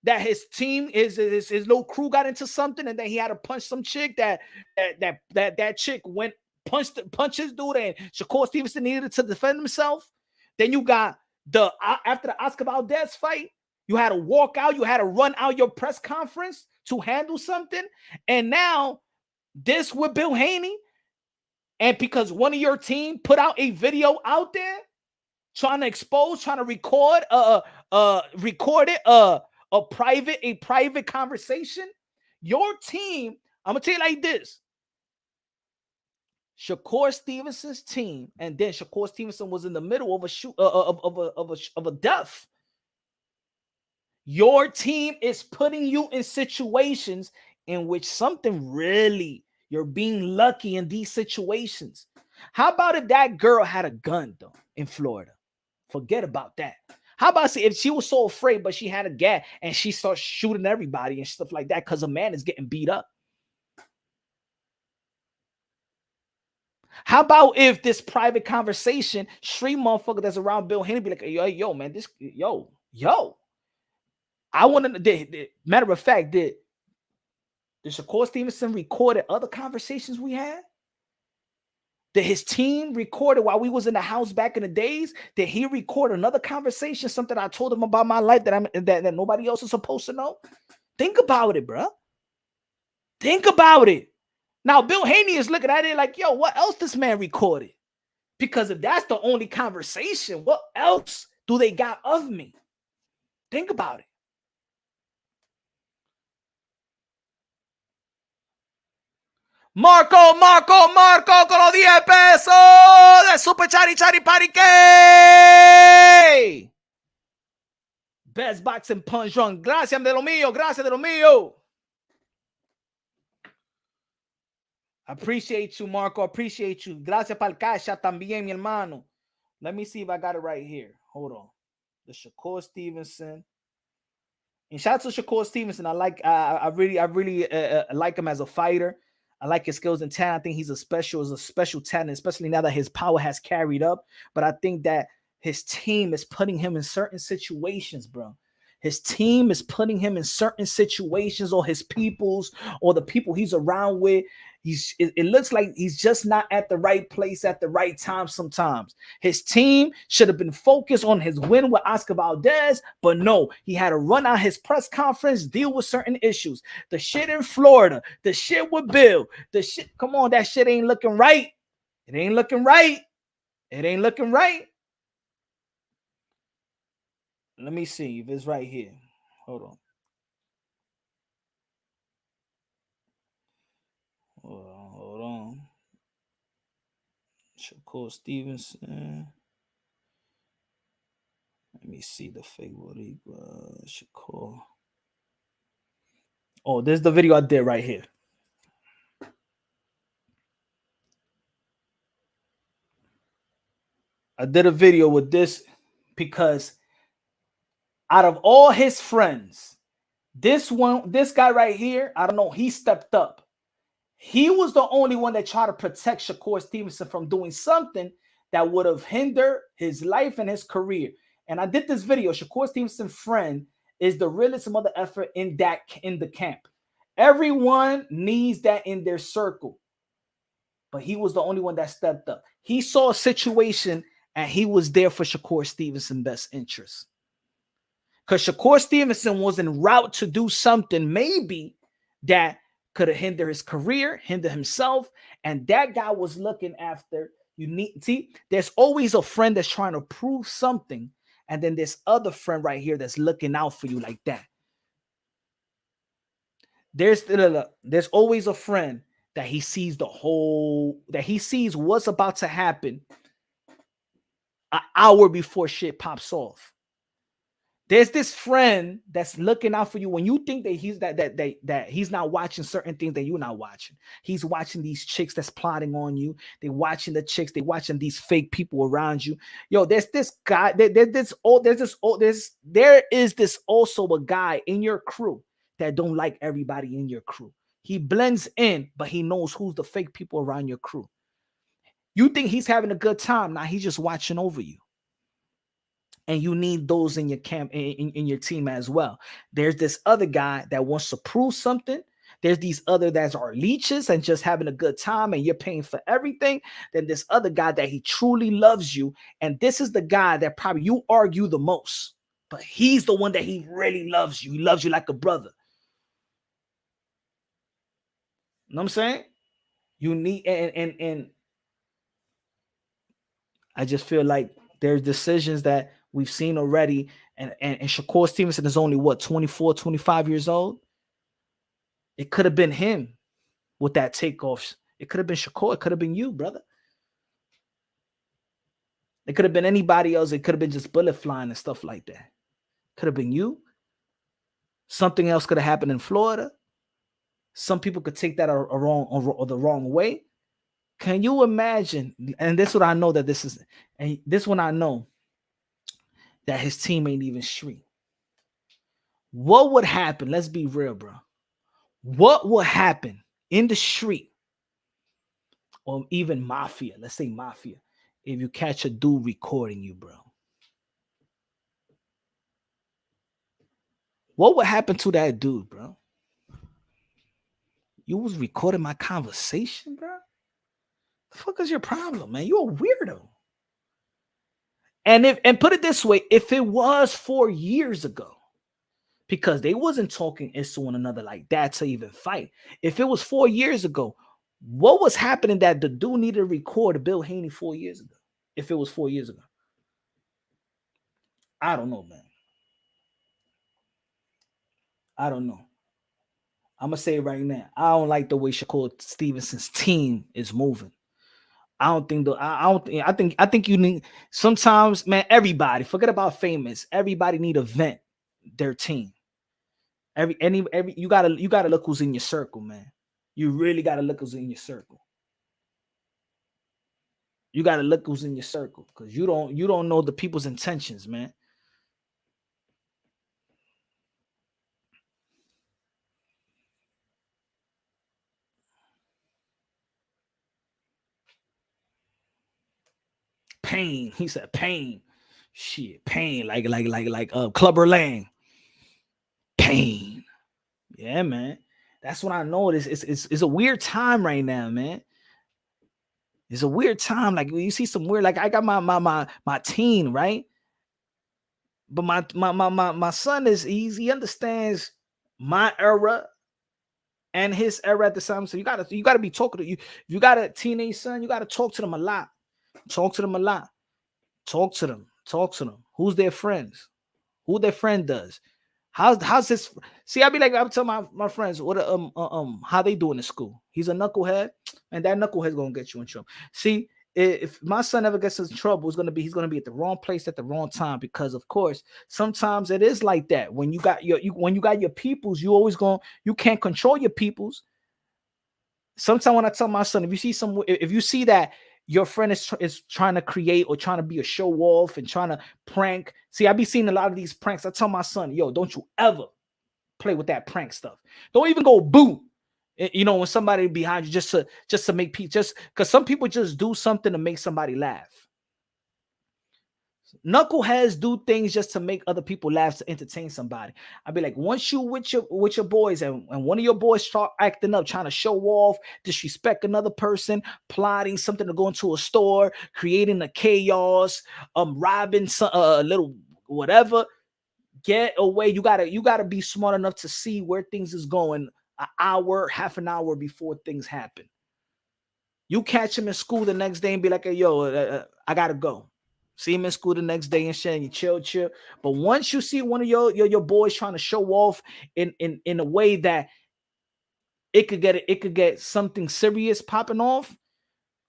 that his team, his little crew got into something, and then he had to punch some chick. That chick went punched his dude, and Shakur Stevenson needed to defend himself. Then you got after the Oscar Valdez fight, you had to walk out. You had to run out your press conference to handle something, and now this with Bill Haney. And because one of your team put out a video out there trying to record a private conversation, your team, I'm gonna tell you like this: Shakur Stevenson's team, and then Shakur Stevenson was in the middle of a death. Your team is putting you in situations in which something really, you're being lucky in these situations. How about if that girl had a gun though in Florida? Forget about that. How about if she was so afraid, but she had a gat and she starts shooting everybody and stuff like that because a man is getting beat up? How about if this private conversation, street motherfucker that's around Bill Haney be like, yo, man, I want to. Matter of fact, did Shakur Stevenson recorded other conversations we had? Did his team record it while we was in the house back in the days? Did he record another conversation, something I told him about my life that nobody else is supposed to know? Think about it, bro. Think about it. Now, Bill Haney is looking at it like, yo, what else this man recorded? Because if that's the only conversation, what else do they got of me? Think about it. Marco con los 10 pesos de Super Chari Party K. Best boxing punch run. Gracias de lo mío. Appreciate you, Marco. Appreciate you. Gracias para el cash también, mi hermano. Let me see if I got it right here. Hold on. The Shakur Stevenson. And shout out to Shakur Stevenson. I really like him as a fighter. I like his skills and talent. I think he's a special talent, especially now that his power has carried up. But I think that his team is putting him in certain situations, bro. His team is putting him in certain situations, or his peoples, or the people he's around with. It looks like he's just not at the right place at the right time sometimes. His team should have been focused on his win with Oscar Valdez, but no, he had to run out his press conference, deal with certain issues. The shit in Florida, the shit with Bill, come on, that shit ain't looking right. It ain't looking right. Let me see if it's right here. Hold on. Hold on. Shakur Stevenson. Let me see the favorite Shakur. Oh, there's the video I did right here. I did a video with this because out of all his friends, this guy right here, I don't know, he stepped up. He was the only one that tried to protect Shakur Stevenson from doing something that would have hindered his life and his career. And I did this video. Shakur Stevenson's friend is the realest mother effort in the camp. Everyone needs that in their circle. But he was the only one that stepped up. He saw a situation and he was there for Shakur Stevenson's best interest. Because Shakur Stevenson was en route to do something maybe that could have hindered his career, hindered himself, and that guy was looking after. There's always a friend that's trying to prove something, and then this other friend right here that's looking out for you like that. There's always a friend that he sees what's about to happen an hour before shit pops off. There's this friend that's looking out for you when you think that he's not watching certain things that you're not watching. He's watching these chicks that's plotting on you. They're watching the chicks. They're watching these fake people around you. Yo, there's this guy. There is this also a guy in your crew that don't like everybody in your crew. He blends in, but he knows who's the fake people around your crew. You think he's having a good time. Now he's just watching over you. And you need those in your camp, in your team as well. There's this other guy that wants to prove something. There's these other that are leeches and just having a good time and you're paying for everything. Then this other guy that he truly loves you. And this is the guy that probably you argue the most. But he's the one that he really loves you. He loves you like a brother. You know what I'm saying? You need, and I just feel like there's decisions that we've seen already. And Shakur Stevenson is only, 24, 25 years old? It could have been him with that takeoff. It could have been Shakur. It could have been you, brother. It could have been anybody else. It could have been just bullet flying and stuff like that. Could have been you. Something else could have happened in Florida. Some people could take that the wrong way. Can you imagine? And this is what I know that this is, and this one I know that his team ain't even street. What would happen? Let's be real, bro. What would happen in the street, or even mafia? Let's say mafia. If you catch a dude recording you, bro, what would happen to that dude, bro? You was recording my conversation, bro? The fuck is your problem, man? You a weirdo. And put it this way, if it was 4 years ago, because they wasn't talking to one another like that to even fight. If it was 4 years ago, what was happening that the dude needed to record Bill Haney 4 years ago? If it was 4 years ago, I don't know, man. I don't know. I'm gonna say it right now. I don't like the way Shakur Stevenson's team is moving. I don't think I don't think I think you need sometimes, man. Everybody forget about famous. Everybody need to vent their team. Every you gotta look who's in your circle, man. You really gotta look who's in your circle. You gotta look who's in your circle because you don't know the people's intentions, man. Pain. He said pain. Shit, pain. Like Clubber Lang. Pain. Yeah, man. That's what I know. It's a weird time right now, man. It's a weird time. Like you see some weird, like I got my teen, right? But my son he understands my era and his era at the same. So you gotta be talking to you. If you got a teenage son, you gotta talk to them a lot. Talk to them a lot. Talk to them. Talk to them. Who's their friends? Who their friend does? How's this? See, I be like, I'm telling my friends what how they doing in school. He's a knucklehead, and that knucklehead's gonna get you in trouble. See, if my son ever gets in trouble, he's gonna be at the wrong place at the wrong time because, of course, sometimes it is like that. When you got when you got your peoples, you can't control your peoples. Sometimes when I tell my son, if you see that your friend is trying to create or trying to be a show off and trying to prank. See, I be seeing a lot of these pranks. I tell my son, yo, don't you ever play with that prank stuff. Don't even go boo. You know, when somebody behind you just to make people, just because some people just do something to make somebody laugh. Knuckleheads do things just to make other people laugh, to entertain somebody. I'd be like, once you with your boys and one of your boys start acting up, trying to show off, disrespect another person, plotting something to go into a store, creating a chaos, robbing some little whatever, get away. You gotta be smart enough to see where things is going an hour, half an hour before things happen. You catch him in school the next day and be like, hey, yo, I gotta go. See him in school the next day and shit, and you chill. But once you see one of your boys trying to show off in a way that it could get something serious popping off,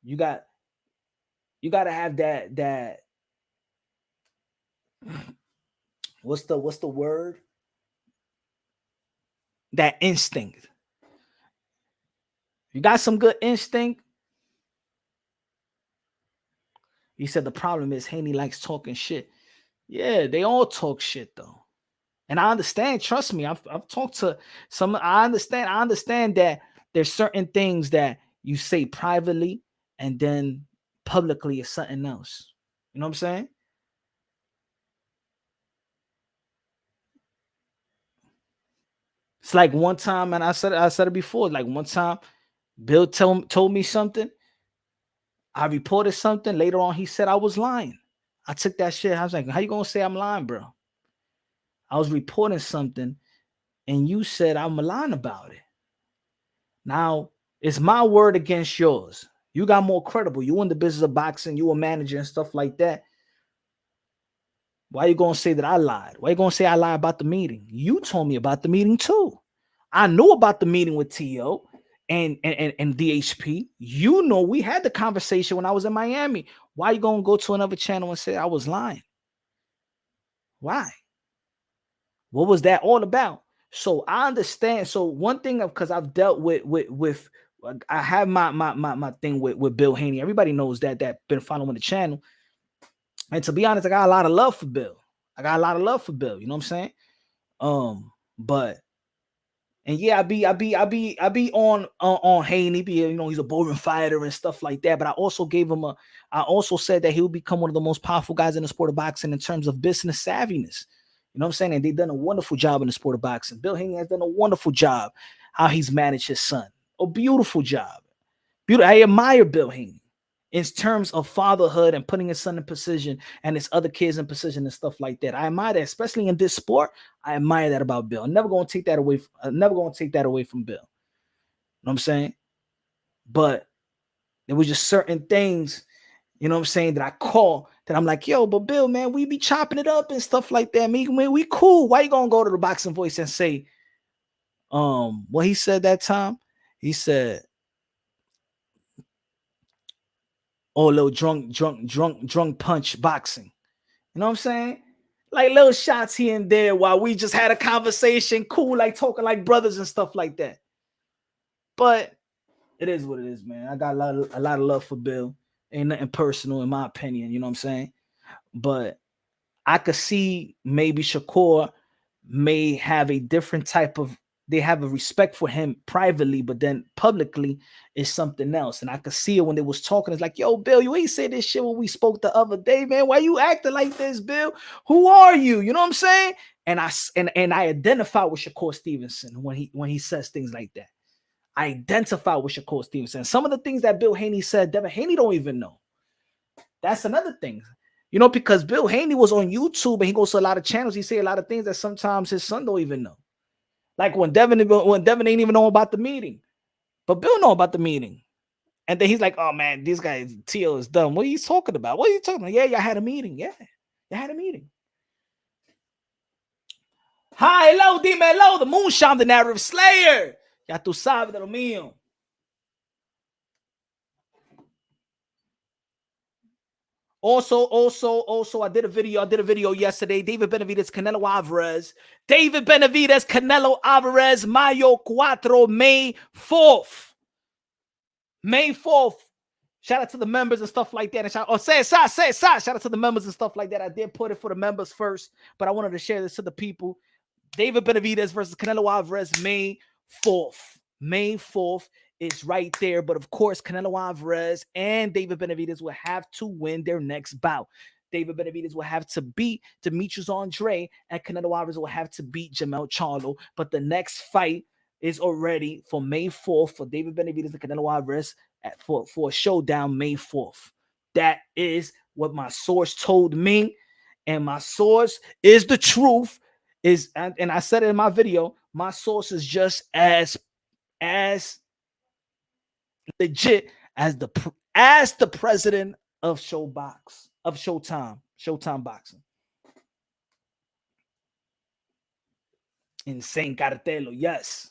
you gotta have that what's the word? That instinct. You got some good instinct. He said the problem is Haney likes talking shit. Yeah, they all talk shit though. And I understand, trust me, I've talked to some. I understand that there's certain things that you say privately and then publicly is something else. You know what I'm saying? It's like one time, and I said it before, like one time Bill told me something. I reported something. Later on, he said I was lying. I took that shit. I was like, how you gonna say I'm lying, bro? I was reporting something, and you said I'm lying about it. Now, it's my word against yours. You got more credible. You in the business of boxing, you a manager and stuff like that. Why you gonna say that I lied? Why you gonna say I lied about the meeting? You told me about the meeting too. I knew about the meeting with T.O. and DHP. You know, we had the conversation when I was in Miami. Why you gonna go to another channel and say I was lying? Why? What was that all about? So I understand. So one thing, because I've dealt with I have my thing with Bill Haney. Everybody knows that been following the channel. And to be honest, I got a lot of love for Bill. You know what I'm saying? But and yeah, I be on Haney, you know, he's a boring fighter and stuff like that. But I also I also said that he'll become one of the most powerful guys in the sport of boxing in terms of business savviness. You know what I'm saying? And they've done a wonderful job in the sport of boxing. Bill Haney has done a wonderful job how he's managed his son. A beautiful job. Beautiful. I admire Bill Haney in terms of fatherhood and putting his son in position and his other kids in position and stuff like that. I admire that, especially in this sport. I admire that about Bill. I'm never going to take that away. I'm never going to take that away from Bill. You know what I'm saying? But there was just certain things, you know what I'm saying, that I call that I'm like, yo, but Bill, man, we be chopping it up and stuff like that. Man, we cool. Why you gonna go to the Boxing Voice and say What he said that time, he said, "Oh, little drunk punch boxing." You know what I'm saying? Like little shots here and there while we just had a conversation, cool, like talking like brothers and stuff like that. But it is what it is, man. I got a lot of love for Bill. Ain't nothing personal in my opinion, you know what I'm saying? But I could see maybe Shakur may have a different type of, they have a respect for him privately, but then publicly is something else. And I could see it when they was talking. It's like, yo, Bill, you ain't say this shit when we spoke the other day, man. Why you acting like this, Bill? Who are you? You know what I'm saying? And I identify with Shakur Stevenson when he says things like that. I identify with Shakur Stevenson. Some of the things that Bill Haney said, Devin Haney don't even know. That's another thing. You know, because Bill Haney was on YouTube and he goes to a lot of channels. He say a lot of things that sometimes his son don't even know. Like when Devin ain't even know about the meeting, but Bill know about the meeting. And then he's like, "Oh man, this guy T.O. is dumb. What are you talking about? What are you talking about? Yeah, y'all had a meeting. Yeah, you had a meeting." Hi, hello, dímelo, the Moonshine, the narrative slayer. Ya tú sabes de lo mío. Also, I did a video yesterday. David Benavidez, Canelo Alvarez. David Benavidez, Canelo Alvarez, Mayo 4, May 4th. May 4th. Shout out to the members and stuff like that. And shout out to the members and stuff like that. I did put it for the members first, but I wanted to share this to the people. David Benavidez versus Canelo Alvarez, May 4th. May 4th is right there. But of course, Canelo Alvarez and David Benavidez will have to win their next bout. David Benavidez will have to beat Demetrius Andre, and Canelo Alvarez will have to beat Jermell Charlo. But the next fight is already for May 4th for David Benavidez and Canelo Alvarez for a showdown May 4th. That is what my source told me, and my source is the truth. And I said it in my video, my source is just as legit as the president of Showtime Boxing. Insane Cartelo, yes.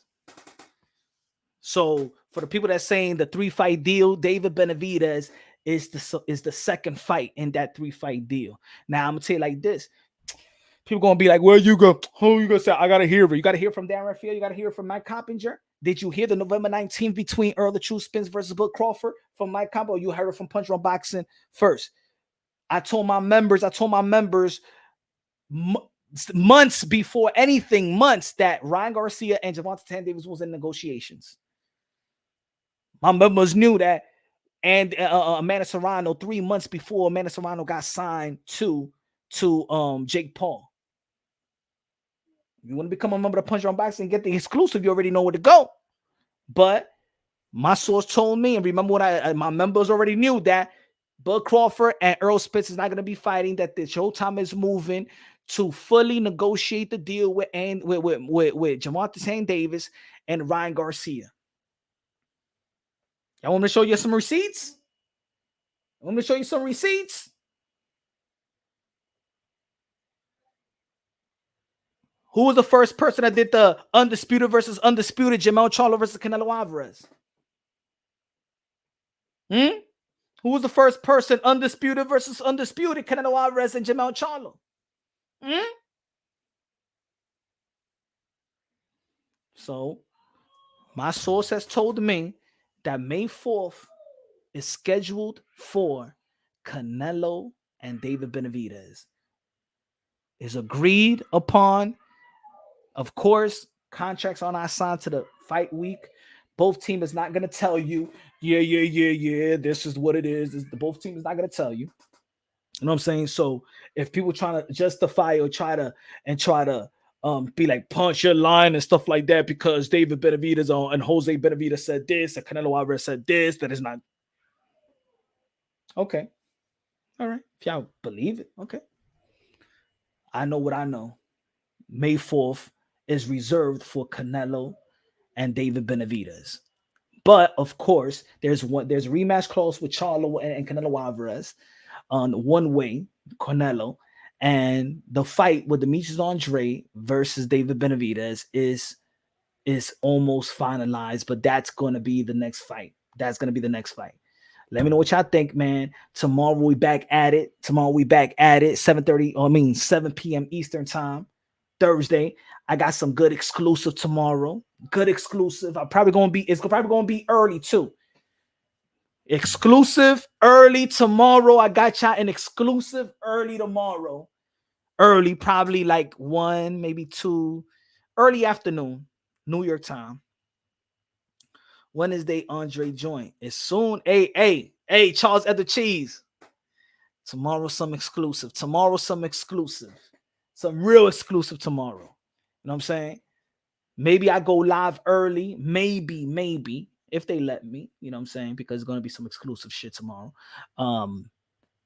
So for the people that's saying the 3-fight deal, David Benavidez is the second fight in that 3-fight deal. Now I'm gonna tell you like this. People gonna be like, "Where you go? Who you gonna say? I gotta hear it. You gotta hear from Darren Field. You gotta hear from Mike Coppinger. Did you hear the November 19th between Earl the True Spence versus Bill Crawford from Mike Combo? You heard it from Punch Drunk Boxing first. I told my members months before anything, that Ryan Garcia and Gervonta Tank Davis was in negotiations. My members knew that, and Amanda Serrano 3 months before Amanda Serrano got signed to Jake Paul. If you want to become a member of Punch Drunk Boxing and get the exclusive, you already know where to go. But my source told me, and remember what my members already knew, that Bill Crawford and Earl Spence is not going to be fighting, that the Showtime is moving to fully negotiate the deal with Gervonta Tank Davis and Ryan Garcia. I want me to show you some receipts. I want me to show you some receipts. Who was the first person that did the undisputed versus undisputed Jermell Charlo versus Canelo Alvarez? Who was the first person undisputed versus undisputed Canelo Alvarez and Jermell Charlo? So my source has told me that May 4th is scheduled for Canelo and David Benavidez. Is agreed upon. Of course, contracts are not signed to the fight week. Both team is not going to tell you, yeah, this is what it is. Both team is not going to tell you. You know what I'm saying? So if people trying to justify or try to be like, punch your line and stuff like that because David Benavidez and Jose Benavidez said this and Canelo Alvarez said this, that is not. Okay. All right. If y'all believe it, okay. I know what I know. May 4th is reserved for Canelo and David Benavidez. But of course, there's a rematch clause with Charlo and Canelo Alvarez on one way, Canelo, and the fight with Demetrius Andre versus David Benavidez is is almost finalized, but that's going to be the next fight. That's going to be the next fight. Let me know what y'all think, man. Tomorrow we back at it. 7 p.m. Eastern time, Thursday. I got some good exclusive tomorrow. Good exclusive. It's probably gonna be early too. Exclusive early tomorrow. I got y'all an exclusive early tomorrow. Early, probably like 1, maybe 2, early afternoon, New York time. Wednesday, Andre joint. As soon. Hey, Charles at the Cheese. Tomorrow, some exclusive. Some real exclusive tomorrow. You know what I'm saying? Maybe I go live early. Maybe, if they let me. You know what I'm saying? Because it's going to be some exclusive shit tomorrow.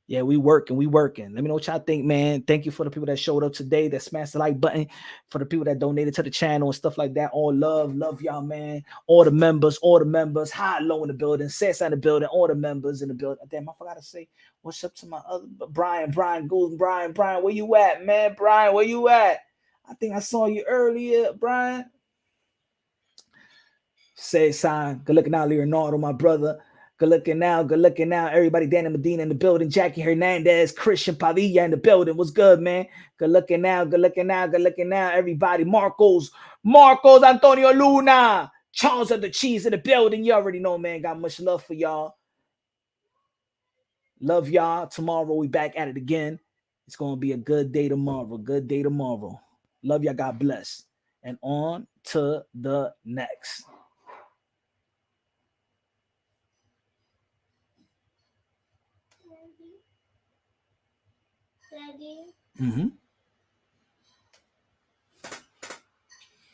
Yeah, we working. Let me know what y'all think, man. Thank you for the people that showed up today, that smashed the like button, for the people that donated to the channel and stuff like that. All love y'all, man. All the members, high, low in the building, Sets in the building, all the members in the building. Damn, I forgot to say what's up to my other Brian Gould. Brian, where you at, man? Brian, where you at? I think I saw you earlier, Brian. Say sign. Good looking out, Leonardo, my brother. Good looking now. Everybody, Danny Medina in the building. Jackie Hernandez, Christian Padilla in the building. What's good, man? Good looking now. Everybody, Marcos, Antonio Luna, Charles of the Cheese in the building. You already know, man. Got much love for y'all. Love y'all. Tomorrow we back at it again. It's gonna be a good day tomorrow. Love y'all. God bless. And on to the next. Ready?